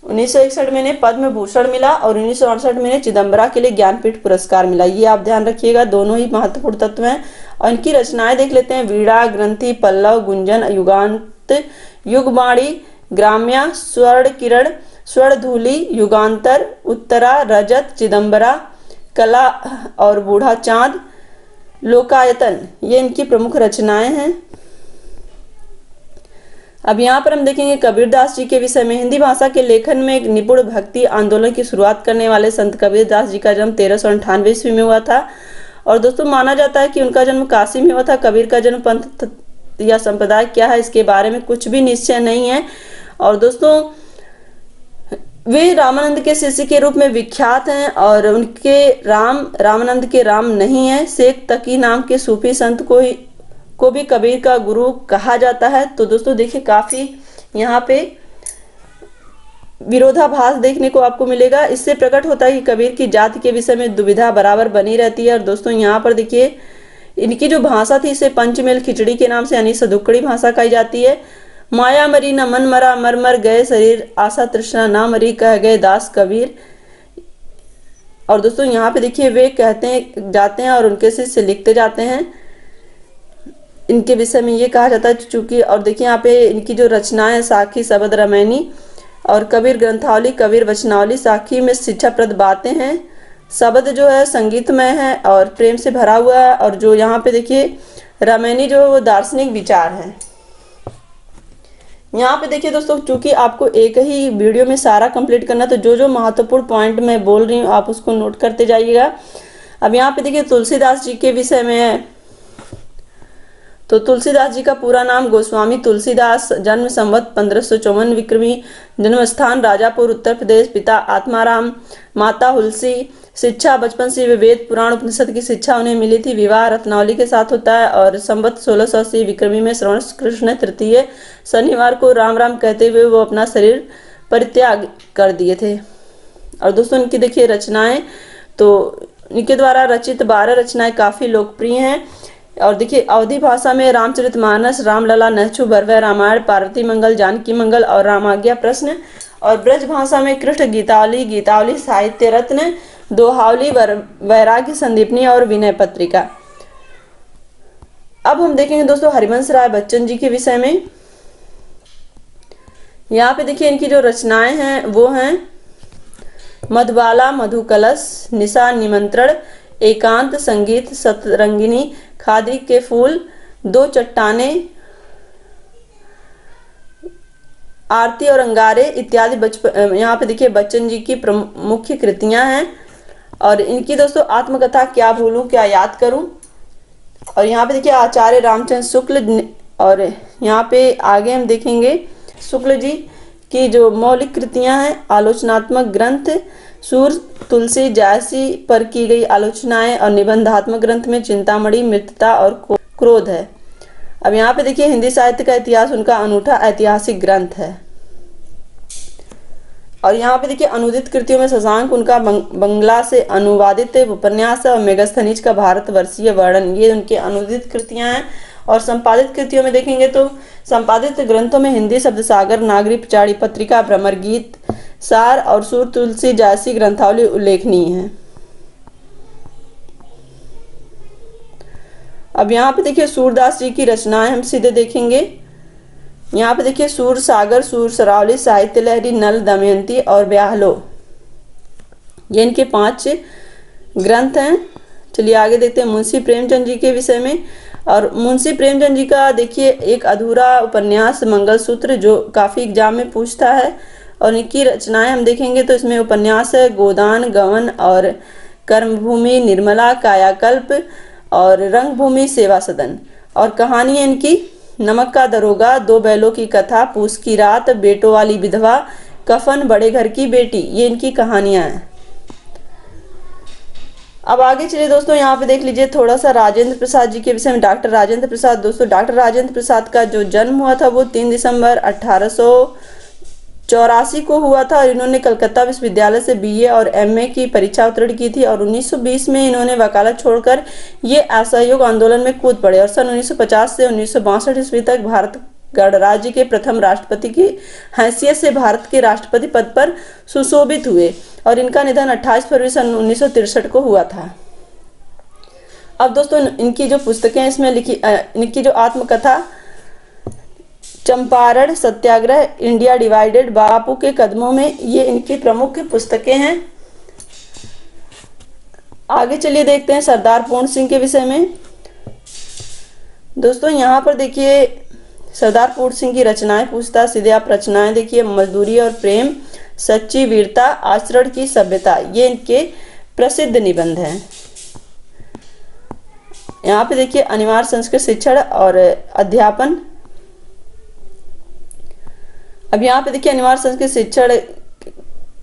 A: 1961 में इन्हें पद्म भूषण मिला और 1968 में इन्हें चिदम्बरा के लिए ज्ञानपीठ पुरस्कार मिला। ये आप ध्यान रखिएगा, दोनों ही महत्वपूर्ण तत्व हैं। और इनकी रचनाएं देख लेते हैं। वीणा, ग्रंथि, पल्लव, गुंजन, युगांत, युगवाणी, ग्राम्या, स्वर्ण किरण, स्वर्णधूलि, युगांतर, उत्तरा, रजत, चिदम्बरा, कला और बूढ़ा चांद, लोकायतन, ये इनकी प्रमुख रचनाएं हैं। अब यहाँ पर हम देखेंगे कबीरदास जी के विषय में। हिंदी भाषा के लेखन में एक निपुण भक्ति आंदोलन की शुरुआत करने वाले संत कबीरदास जी का जन्म 1398 ईस्वी में हुआ था। और दोस्तों माना जाता है कि उनका जन्म काशी में हुआ था। कबीर का जन्म पंथ या संप्रदाय क्या है इसके बारे में कुछ भी निश्चय नहीं है। और दोस्तों वे रामानंद के शिष्य के रूप में विख्यात हैं और उनके रामानंद के राम नहीं है। शेख तकी नाम के सूफी संत को भी कबीर का गुरु कहा जाता है। तो दोस्तों देखिए काफी यहाँ पे विरोधाभास देखने को आपको मिलेगा। इससे प्रकट होता है कि कबीर की जाति के विषय में दुविधा बराबर बनी रहती है। और दोस्तों यहाँ पर देखिए इनकी जो भाषा थी इसे पंचमेल खिचड़ी के नाम से यानी सदुक्कड़ी भाषा कही जाती है। माया मरी न मन मरा, मर मर गए शरीर, आशा तृष्णा ना मरी, कह गए दास कबीर। और दोस्तों यहाँ पे देखिए वे कहते जाते हैं और उनके शिष्य लिखते जाते हैं। इनके विषय में ये कहा जाता है चूंकि। और देखिए यहाँ पे इनकी जो रचनाएं साखी, शबद रामायणी और कबीर ग्रंथावली, कबीर वचनावली। साखी में शिक्षाप्रद बातें हैं, शब्द जो है संगीतमय है और प्रेम से भरा हुआ है। और जो यहाँ पे देखिए रामायणी जो है वो दार्शनिक विचार है। यहाँ पे देखिए दोस्तों चूंकि आपको एक ही वीडियो में सारा कंप्लीट करना, तो जो जो महत्वपूर्ण पॉइंट मैं बोल रही हूँ आप उसको नोट करते जाइएगा। अब यहाँ पे देखिए तुलसीदास जी के विषय में है। तो तुलसीदास जी का पूरा नाम गोस्वामी तुलसीदास, जन्म संवत 1554 विक्रमी, जन्म स्थान राजापुर उत्तर प्रदेश, पिता आत्माराम, माता हुलसी। शिक्षा बचपन से वे वेद पुराण उपनिषद की शिक्षा उन्हें मिली थी। विवाह रत्नावली के साथ होता है और संवत 1680 विक्रमी में श्रवण कृष्ण तृतीय शनिवार को राम राम कहते हुए वो अपना शरीर परित्याग कर दिए थे। और दोस्तों इनकी देखिए रचनाएं, तो इनके द्वारा रचित 12 रचनाएं काफी लोकप्रिय हैं। और देखिए अवधी भाषा में रामचरितमानस, रामलला, नहचु, बरवै रामायण, पार्वती मंगल, जानकी मंगल और रामाज्ञा प्रश्न। और ब्रज भाषा में कृष्ण गीतावली, गीतावली साहित्य रत्न, दोहावली, वैराग्य संदीपनी और विनय पत्रिका। अब हम देखेंगे दोस्तों हरिवंश राय बच्चन जी के विषय में। यहाँ पे देखिए इनकी जो रचनाएं हैं वो हैं मधुबाला, मधुकलश, निशा निमंत्रण, एकांत संगीत, सतरंगिनी, खादी के फूल, दो चट्टाने, आरती और अंगारे इत्यादि यहाँ पे देखिए बच्चन जी की मुख्य कृतियां हैं। और इनकी दोस्तों आत्मकथा क्या भूलूं क्या याद करूं। और यहाँ पे देखिए आचार्य रामचंद्र शुक्ल, और यहाँ पे आगे हम देखेंगे शुक्ल जी की जो मौलिक कृतियां हैं आलोचनात्मक ग्रंथ, सूर, तुलसी, जायसी पर की गई आलोचनाएं, और निबंधात्मक ग्रंथ में चिंतामणि, मृतता और क्रोध है। अब यहाँ पे देखिए हिंदी साहित्य का इतिहास उनका अनूठा ऐतिहासिक ग्रंथ है। और यहाँ पे देखिए अनुदित कृतियों में शशांक उनका बंगला से अनुवादित उपन्यास और मेगास्थनीज का भारतवर्षीय वर्णन, ये उनके अनुदित कृतियां हैं। और संपादित कृतियों में देखेंगे तो संपादित ग्रंथों में हिंदी शब्द सागर, नागरी पिचाड़ी पत्रिका, भ्रमर गीत सार और सूर, तुलसी, जायसी ग्रंथावली उल्लेखनीय है। अब यहाँ पे देखिए सूरदास जी की रचनाएं हम सीधे देखेंगे। यहाँ पे देखिए सूर सागर, सूर सरावली, साहित्य लहरी, नल, दमयंती और ब्याहलो, ये इनके 5 ग्रंथ हैं। चलिए आगे देखते हैं मुंशी प्रेमचंद जी के विषय में। और मुंशी प्रेमचंद जी का देखिए एक अधूरा उपन्यास मंगलसूत्र जो काफी एग्जाम में पूछता है। और इनकी रचनाएं हम देखेंगे तो इसमें उपन्यास है गोदान, गवन और कर्मभूमि, निर्मला, कायाकल्प और रंगभूमि, सेवा सदन। और कहानी है इनकी नमक का दरोगा, 2 बैलों की कथा, पूस की रात, बेटों वाली विधवा, कफन, बड़े घर की बेटी, ये इनकी कहानियां हैं। अब आगे चलिए दोस्तों यहाँ पे देख लीजिए थोड़ा सा राजेंद्र प्रसाद जी के विषय में। डॉक्टर राजेंद्र प्रसाद, दोस्तों डॉक्टर राजेंद्र प्रसाद का जो जन्म हुआ था वो 3 दिसंबर 1884 को हुआ था। और इन्होंने कलकत्ता विश्वविद्यालय से बीए और एमए की परीक्षा उत्तीर्ण की थी। और 1920 में इन्होंने वकालत छोड़कर ये असहयोग आंदोलन में कूद पड़े। और सन 1950 से 1962 ईस्वी तक भारत गणराज्य के प्रथम राष्ट्रपति की हैसियत से भारत के राष्ट्रपति पद पर सुशोभित हुए। और इनका निधन 28 फरवरी सन 1963 को हुआ था। अब दोस्तों इनकी जो पुस्तकें इसमें लिखी, इनकी जो आत्मकथा चंपारण सत्याग्रह, इंडिया डिवाइडेड, बापू के कदमों में, ये इनकी प्रमुख पुस्तकें हैं। आगे चलिए देखते हैं सरदार पूर्ण सिंह के विषय में। दोस्तों यहाँ पर देखिए सरदार पूर्ण सिंह की रचनाएं पूछता, सीधे आप रचनाएं देखिए मजदूरी और प्रेम, सच्ची वीरता, आचरण की सभ्यता, ये इनके प्रसिद्ध निबंध हैं। यहाँ पे देखिए अनिवार्य संस्कृत शिक्षण और अध्यापन। अब यहाँ पे देखिए अनिवार्य संस्कृत शिक्षण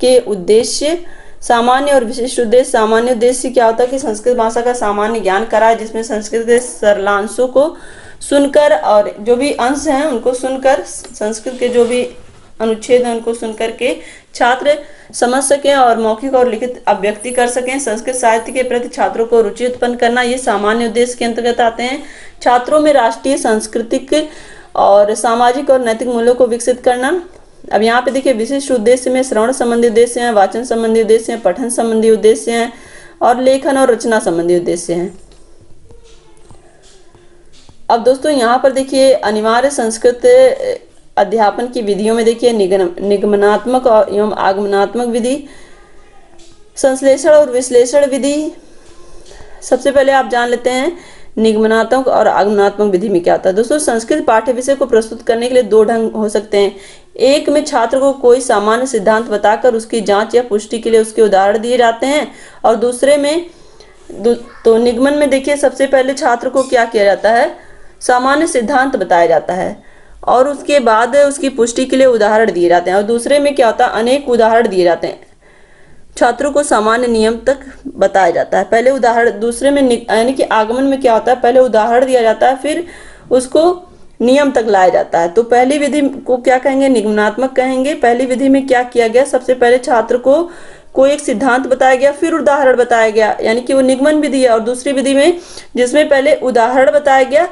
A: के उद्देश्य, सामान्य और विशिष्ट उद्देश्य। सामान्य उद्देश्य क्या होता है कि संस्कृत भाषा का सामान्य ज्ञान कराए, जिसमें संस्कृत के सरलांशों को सुनकर और जो भी अंश हैं उनको सुनकर, संस्कृत के जो भी अनुच्छेद हैं उनको सुनकर के छात्र समझ सकें और मौखिक और लिखित अभिव्यक्ति कर सकें। संस्कृत साहित्य के प्रति छात्रों को रुचि उत्पन्न करना, ये सामान्य उद्देश्य के अंतर्गत आते हैं। छात्रों में राष्ट्रीय, सांस्कृतिक और सामाजिक और नैतिक मूल्यों को विकसित करना। अब यहाँ पे देखिए विशिष्ट उद्देश्य में श्रवण संबंधी उद्देश्य हैं, वाचन संबंधी उद्देश्य हैं, पठन संबंधी उद्देश्य हैं और लेखन और रचना संबंधी उद्देश्य हैं। अब दोस्तों यहाँ पर देखिए अनिवार्य संस्कृत अध्यापन की विधियों में देखिए निगमनात्मक एवं आगमनात्मक विधि, संश्लेषण और विश्लेषण विधि। सबसे पहले आप जान लेते हैं निगमनात्मक और आगमनात्मक विधि में क्या होता है। दोस्तों संस्कृत पाठ्य विषय को प्रस्तुत करने के लिए 2 ढंग हो सकते हैं। एक में छात्र को कोई सामान्य सिद्धांत बताकर उसकी जांच या पुष्टि के लिए उसके उदाहरण दिए जाते हैं। और दूसरे में तो निगमन में देखिए सबसे पहले छात्र को क्या किया जाता है, सामान्य सिद्धांत बताया जाता है और उसके बाद उसकी पुष्टि के लिए उदाहरण दिए जाते हैं। और दूसरे में क्या होता है, अनेक उदाहरण दिए जाते हैं, छात्रों को सामान्य नियम तक बताया जाता है। पहले उदाहरण, दूसरे में यानी कि आगमन में क्या होता है, पहले उदाहरण दिया जाता है फिर उसको नियम तक लाया जाता है। तो पहली विधि को क्या कहेंगे, निगमनात्मक कहेंगे। पहली विधि में क्या किया गया, सबसे पहले छात्र को एक सिद्धांत बताया गया फिर उदाहरण बताया गया, यानी कि वो निगमन विधि है। और दूसरी विधि में जिसमें पहले उदाहरण बताया गया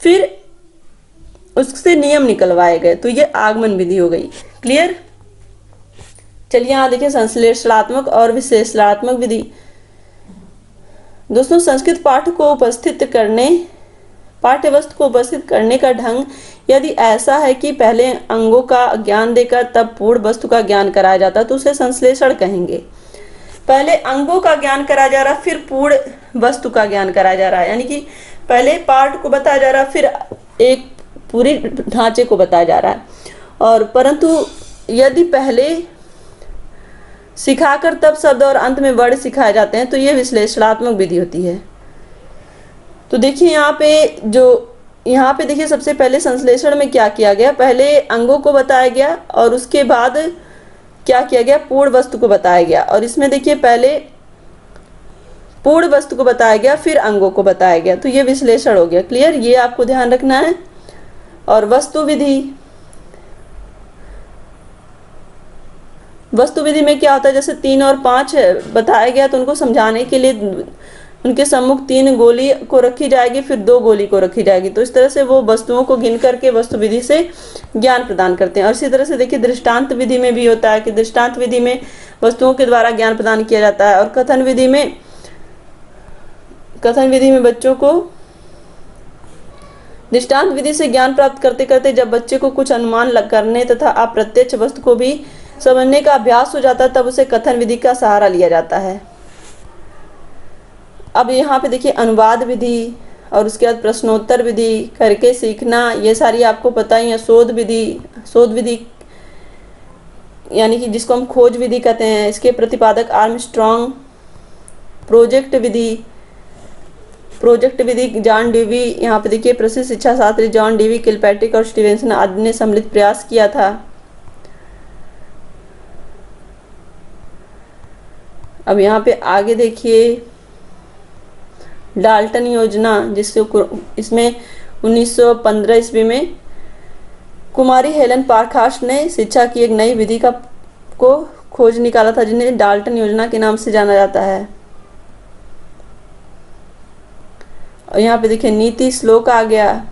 A: फिर उससे नियम निकलवाए गए, तो ये आगमन विधि हो गई। क्लियर। चलिए यहाँ देखिए संश्लेषणात्मक और विश्लेषणात्मक विधि। दोस्तों संस्कृत पाठ्य वस्तु को उपस्थित करने का ढंग यदि ऐसा है कि पहले अंगों का ज्ञान देकर तब पूर्ण वस्तु का ज्ञान कराया जाता है तो उसे संश्लेषण कहेंगे। पहले अंगों का ज्ञान कराया जा रहा है फिर पूर्ण वस्तु का ज्ञान कराया जा रहा है, यानी कि पहले पार्ट को बताया जा रहा है फिर एक पूरी ढांचे को बताया जा रहा है। और परंतु यदि पहले सिखाकर तब शब्द और अंत में वर्ड सिखाए जाते हैं तो ये विश्लेषणात्मक विधि होती है। तो देखिए यहाँ पे देखिए सबसे पहले संश्लेषण में क्या किया गया, पहले अंगों को बताया गया और उसके बाद क्या किया गया, पूर्ण वस्तु को बताया गया। और इसमें देखिए पहले पूर्ण वस्तु को बताया गया फिर अंगों को बताया गया, तो ये विश्लेषण हो गया। क्लियर, ये आपको ध्यान रखना है। और वस्तु विधि में क्या होता है, जैसे 3 और 5 बताया गया तो उनको समझाने के लिए उनके सम्मुख 3 गोली को रखी जाएगी फिर 2 गोली को रखी जाएगी, तो इस तरह से वो वस्तुओं को गिन करके वस्तु विधि से ज्ञान प्रदान करते हैं। और इसी तरह से देखिए दृष्टांत विधि में भी होता है कि दृष्टांत विधि में वस्तुओं के द्वारा ज्ञान प्रदान किया जाता है। और कथन विधि में बच्चों को दृष्टांत विधि से ज्ञान प्राप्त करते करते जब बच्चे को कुछ अनुमान करने तथा अप्रत्यक्ष वस्तु को भी समझने का अभ्यास हो जाता है तब उसे कथन विधि का सहारा लिया जाता है। अब यहाँ पे देखिए अनुवाद विधि और उसके बाद प्रश्नोत्तर विधि, करके सीखना, ये सारी आपको पता ही है। शोध विधि यानी कि जिसको हम खोज विधि कहते हैं, इसके प्रतिपादक आर्मस्ट्रॉन्ग। प्रोजेक्ट विधि जॉन डीवी, यहाँ पे देखिए प्रसिद्ध शिक्षा शास्त्री जॉन डीवी, किलपैट्रिक और स्टीवेंसन आदि ने सम्मिलित प्रयास किया था। अब यहाँ पे आगे देखिए डाल्टन योजना, इसमें 1915 ईस्वी में कुमारी हेलन पारखाश ने शिक्षा की एक नई विधि को खोज निकाला था जिन्हें डाल्टन योजना के नाम से जाना जाता है। और यहाँ पे देखिए नीति श्लोक आ गया।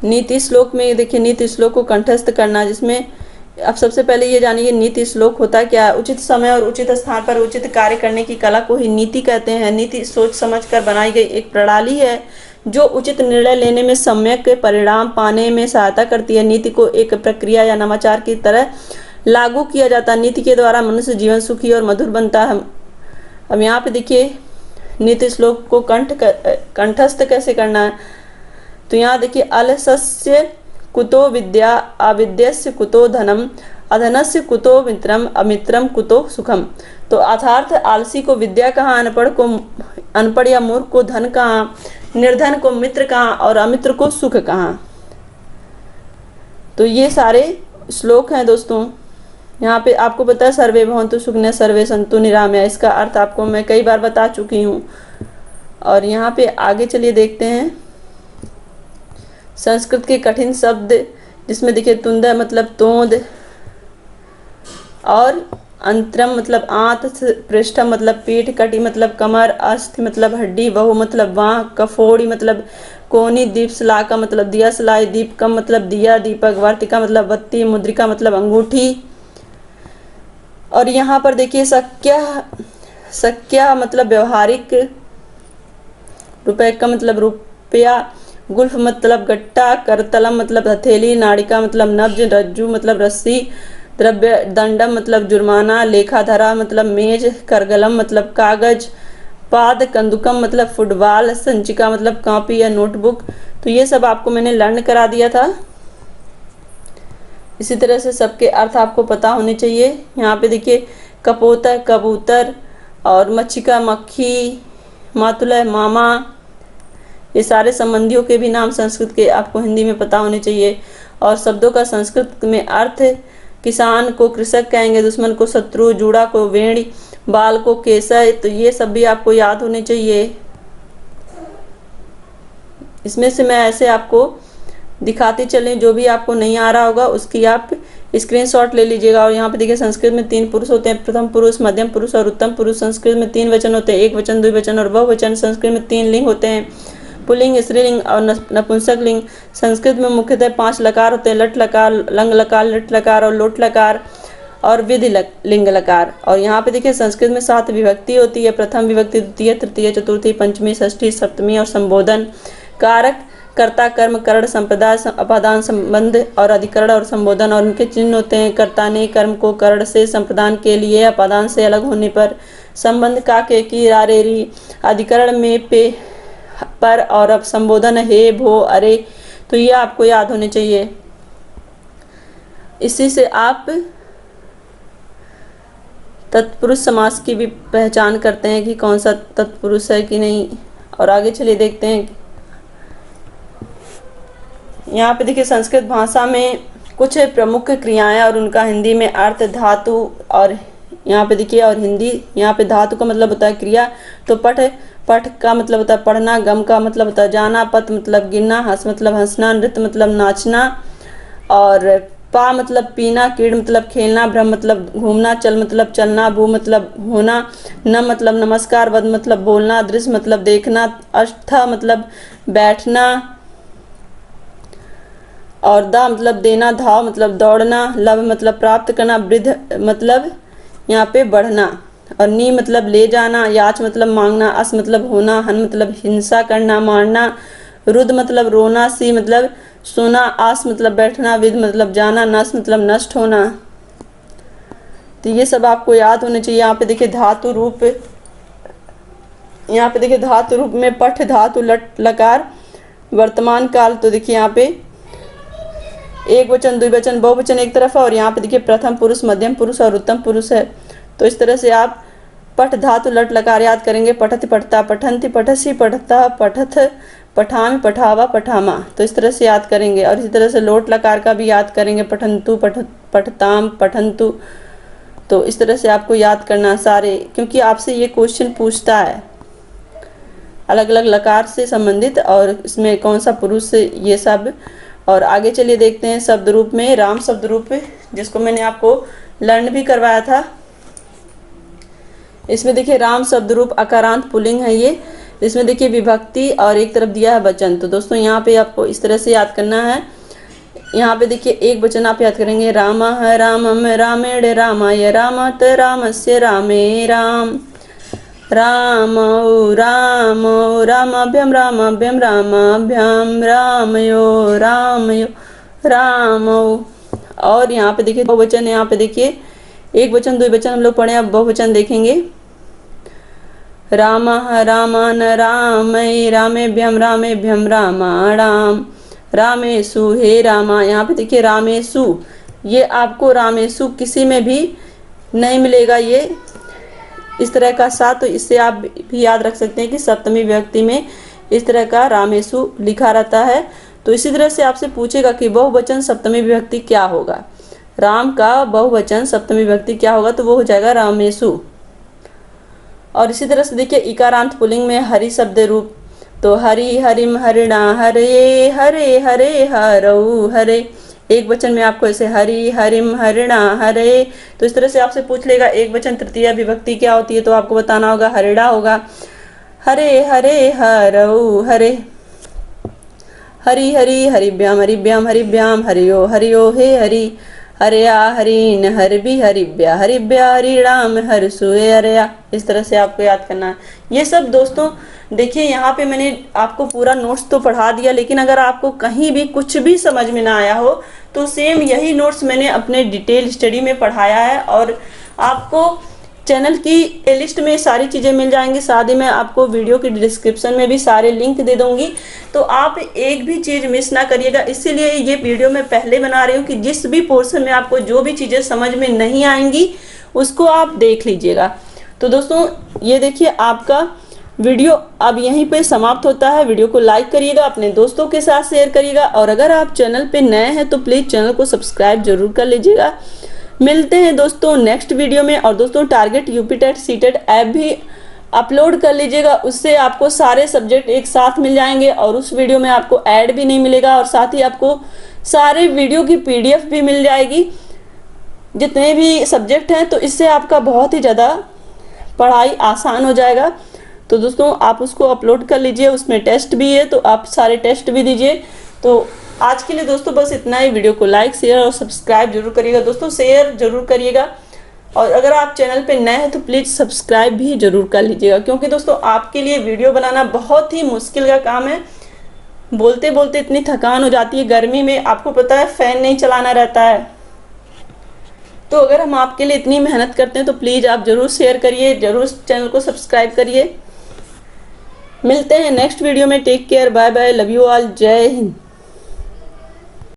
A: नीति श्लोक में देखिए नीति श्लोक को कंठस्थ करना, जिसमें अब सबसे पहले ये जानिए नीति श्लोक होता क्या है। उचित समय और उचित स्थान पर उचित कार्य करने की कला को ही नीति कहते हैं। नीति सोच समझ कर बनाई गई एक प्रणाली है जो उचित निर्णय लेने में सम्यक परिणाम पाने में सहायता करती है। नीति को एक प्रक्रिया या नवाचार की तरह लागू किया जाता है। नीति के द्वारा मनुष्य जीवन सुखी और मधुर बनता है। अब यहाँ पे देखिए नीति श्लोक को कंठस्थ कैसे करना है, तो यहाँ देखिए अलसस्य कुतो विद्या, अविद्यस्य कुतो धनम, अधनस्य कुतो मित्रम, अमित्रम कुतो सुखम। तो अर्थात आलसी को विद्या कहाँ, अनपढ़ या मूर्ख को धन कहाँ, निर्धन को मित्र कहाँ और अमित्र को सुख कहाँ। तो ये सारे श्लोक हैं दोस्तों। यहाँ पे आपको पता है सर्वे भवन्तु सुखिनः सर्वे सन्तु निरामया, इसका अर्थ आपको मैं कई बार बता चुकी हूँ। और यहाँ पे आगे चलिए देखते हैं संस्कृत के कठिन शब्द, जिसमें देखिए तुंद मतलब तोंद, और अंतरम मतलब आंत, पृष्ठम मतलब पीठ, कटी मतलब कमर, अस्थि मतलब हड्डी, बहु मतलब बाह, कफोड़ी मतलब कोनी, दीप सलाका मतलब दिया सलाई, दीपकम मतलब दिया दीपक, वार्तिका मतलब बत्ती, मुद्रिका मतलब अंगूठी। और यहाँ पर देखिए सक्या मतलब व्यवहारिक, रुपए का मतलब रुपया, गुल्फ मतलब गट्टा, करतलम मतलब हथेली, नाड़िका मतलब नब्ज, रज्जू मतलब रस्सी, द्रव्य दंडम मतलब जुर्माना, लेखाधरा मतलब मेज, करगलम मतलब कागज, पाद कंदुकम मतलब फुटबॉल, संचिका मतलब कॉपी या नोटबुक। तो ये सब आपको मैंने लर्न करा दिया था। इसी तरह से सबके अर्थ आपको पता होने चाहिए। यहाँ पे देखिए कपोतर कबूतर, और मच्छिका मक्खी, मातुला मामा, ये सारे संबंधियों के भी नाम संस्कृत के आपको हिंदी में पता होने चाहिए। और शब्दों का संस्कृत में अर्थ, किसान को कृषक कहेंगे, दुश्मन को शत्रु, जूड़ा को वेणी, बाल को केसर, तो ये सब भी आपको याद होने चाहिए। इसमें से मैं ऐसे आपको दिखाते चलें, जो भी आपको नहीं आ रहा होगा उसकी आप स्क्रीनशॉट ले लीजिएगा। और यहाँ पे देखिए संस्कृत में 3 पुरुष होते हैं, प्रथम पुरुष, मध्यम पुरुष और उत्तम पुरुष। संस्कृत में 3 वचन होते हैं, एक वचन, द्विवचन और बहुवचन। संस्कृत में 3 लिंग होते हैं, पुल्लिंग, स्त्रीलिंग और नपुंसक लिंग। संस्कृत में मुख्यतः 5 लकार होते हैं, लट लकार, लंग लकार, लिट लकार और लोट लकार और विधि लिंग लकार। और यहाँ पे देखिए संस्कृत में 7 विभक्ति होती है, प्रथम विभक्ति, द्वितीय, तृतीय, चतुर्थी, पंचमी, षष्ठी, सप्तमी और संबोधन। कारक, कर्ता, कर्म, करण, संप्रदाय, अपादान, संबंध और अधिकरण और संबोधन। और उनके चिन्ह होते हैं, कर्ता ने कर्म को करण से संप्रदान के लिए अपादान से अलग होने पर, संबंध का, के, की, रा, रे, री, अधिकरण में पे, पर और अब संबोधन हे, भो, अरे। तो ये आपको याद होने चाहिए। इसी से आप तत्पुरुष समास की भी पहचान करते हैं कि कौन सा तत्पुरुष है कि नहीं। और आगे चलिए देखते हैं। यहाँ पे देखिए संस्कृत भाषा में कुछ प्रमुख क्रियाएं और उनका हिंदी में अर्थ, धातु। और यहाँ पे देखिए, और हिंदी, यहाँ पे धातु का मतलब होता है क्रिया, तो पठ, पठ का मतलब होता है पढ़ना, गम का मतलब होता है जाना, पत मतलब गिनना, हंस मतलब हंसना, नृत्य मतलब नाचना, और पा मतलब पीना, कीड़ मतलब खेलना, भ्रम मतलब घूमना, चल मतलब चलना, भू मतलब होना, न मतलब नमस्कार, वद मतलब बोलना, दृश्य मतलब देखना, अस्थ मतलब बैठना, और दा मतलब देना, धाव मतलब दौड़ना, लव मतलब प्राप्त करना, वृद्ध मतलब यहाँ पे बढ़ना, और नी मतलब ले जाना, याच मतलब मांगना, अस मतलब होना, हन मतलब हिंसा करना, मारना, रुद मतलब रोना, सी मतलब सोना, आस मतलब बैठना, विद मतलब जाना, नस मतलब नष्ट होना। तो ये सब आपको याद होने चाहिए। यहाँ पे देखिए धातु रूप, यहाँ पे देखिए धातु रूप में पठ, धातु, लट लकार, वर्तमान काल। तो देखिए यहाँ पे एक वचन, द्विवचन, बहुवचन एक तरफ है, और यहाँ पे देखिए प्रथम पुरुष, मध्यम पुरुष और उत्तम पुरुष है। तो इस तरह से आप पठ, धातु, लट लकार याद करेंगे। पठति, पठता, पठंति, पठसी, पठता, पठथ, पठामि, पठावा, पठामा। तो इस तरह से याद करेंगे। और इसी तरह से लोट लकार का भी याद करेंगे, पठंतु, पठताम, पठंतु। तो इस तरह से आपको याद करना सारे, क्योंकि आपसे ये क्वेश्चन पूछता है अलग अलग लकार से संबंधित, और इसमें कौन सा पुरुष, ये सब। और आगे चलिए देखते हैं शब्द रूप में। राम शब्द रूप, जिसको मैंने आपको लर्न भी करवाया था। इसमें देखिए राम शब्द रूप अकारांत पुल्लिंग है ये। इसमें देखिए विभक्ति और एक तरफ दिया है वचन। तो दोस्तों यहाँ पे आपको इस तरह से याद करना है। यहाँ पे देखिए एक वचन आप याद करेंगे, रामः रामम रामेण रामाय रामत रामस्य रामे राम, रामौ रामौ रामाभ्याम रामाभ्याम रामाभ्याम, रामयो रामयो रामौ। और यहाँ पे देखिए बहुवचन, यहाँ पे देखिए एक वचन, द्विवचन हम लोग पढ़े, अब बहुवचन देखेंगे। रामः रामान रामै रामेभ्यम रामेभ्यम रामाणाम, रामेषु हे रामा। यहाँ पे देखिए रामेषु, ये आपको रामेषु किसी में भी नहीं मिलेगा ये इस तरह का सा। तो इससे आप भी याद रख सकते हैं कि सप्तमी विभक्ति में इस तरह का रामेषु लिखा रहता है। तो इसी तरह से आपसे पूछेगा कि बहुवचन सप्तमी विभक्ति क्या होगा, राम का बहुवचन सप्तमी विभक्ति क्या होगा, तो वो हो जाएगा रामेषु। और इसी तरह से देखिए इकारांत पुल्लिंग में हरि शब्द रूप, तो हरि हरिम हरिणा हरे हरे हरे हरऊ हरे। एक वचन में आपको ऐसे हरि हरिम हरिणा हरे। तो इस तरह से आपसे पूछ लेगा एक वचन तृतीय विभक्ति क्या होती है, तो आपको बताना होगा हरिणा होगा। हरे हरे हरऊ हरे, हरि हरि हरिभ्याम हरिभ्याम हरिभ्याम, हरियो हरियो हे हरि, हरया हरिन हरिभि हरिभ्या हरिभ्या हरि राम हरसुए हरया। इस तरह से आपको याद करना है ये सब। दोस्तों देखिए यहाँ पे मैंने आपको पूरा नोट्स तो पढ़ा दिया, लेकिन अगर आपको कहीं भी कुछ भी समझ में ना आया हो तो सेम यही नोट्स मैंने अपने डिटेल स्टडी में पढ़ाया है, और आपको चैनल की प्लेलिस्ट में सारी चीज़ें मिल जाएंगी। साथ ही मैं आपको वीडियो की डिस्क्रिप्शन में भी सारे लिंक दे दूंगी, तो आप एक भी चीज़ मिस ना करिएगा। इसीलिए ये वीडियो मैं पहले बना रही हूँ कि जिस भी पोर्शन में आपको जो भी चीज़ें समझ में नहीं आएंगी उसको आप देख लीजिएगा। तो दोस्तों ये देखिए आपका वीडियो अब यहीं पे समाप्त होता है। वीडियो को लाइक करिएगा, अपने दोस्तों के साथ शेयर करिएगा और अगर आप चैनल पे नए हैं तो प्लीज़ चैनल को सब्सक्राइब जरूर कर लीजिएगा। मिलते हैं दोस्तों नेक्स्ट वीडियो में। और दोस्तों target UP TET CTET app भी अपलोड कर लीजिएगा, उससे आपको सारे सब्जेक्ट एक साथ मिल जाएंगे और उस वीडियो में आपको ऐड भी नहीं मिलेगा और साथ ही आपको सारे वीडियो की PDF भी मिल जाएगी जितने भी सब्जेक्ट हैं। तो इससे आपका बहुत ही ज़्यादा पढ़ाई आसान हो जाएगा। तो दोस्तों आप उसको अपलोड कर लीजिए, उसमें टेस्ट भी है तो आप सारे टेस्ट भी दीजिए। तो आज के लिए दोस्तों बस इतना ही। वीडियो को लाइक शेयर और सब्सक्राइब जरूर करिएगा दोस्तों, शेयर जरूर करिएगा और अगर आप चैनल पे नए हैं तो प्लीज़ सब्सक्राइब भी जरूर कर लीजिएगा, क्योंकि दोस्तों आपके लिए वीडियो बनाना बहुत ही मुश्किल का काम है। बोलते बोलते इतनी थकान हो जाती है, गर्मी में आपको पता है फैन नहीं चलाना रहता है। तो अगर हम आपके लिए इतनी मेहनत करते हैं तो प्लीज़ आप ज़रूर शेयर करिए, ज़रूर चैनल को सब्सक्राइब करिए। मिलते हैं नेक्स्ट वीडियो में। Take care, bye bye, love you all, जय हिंद।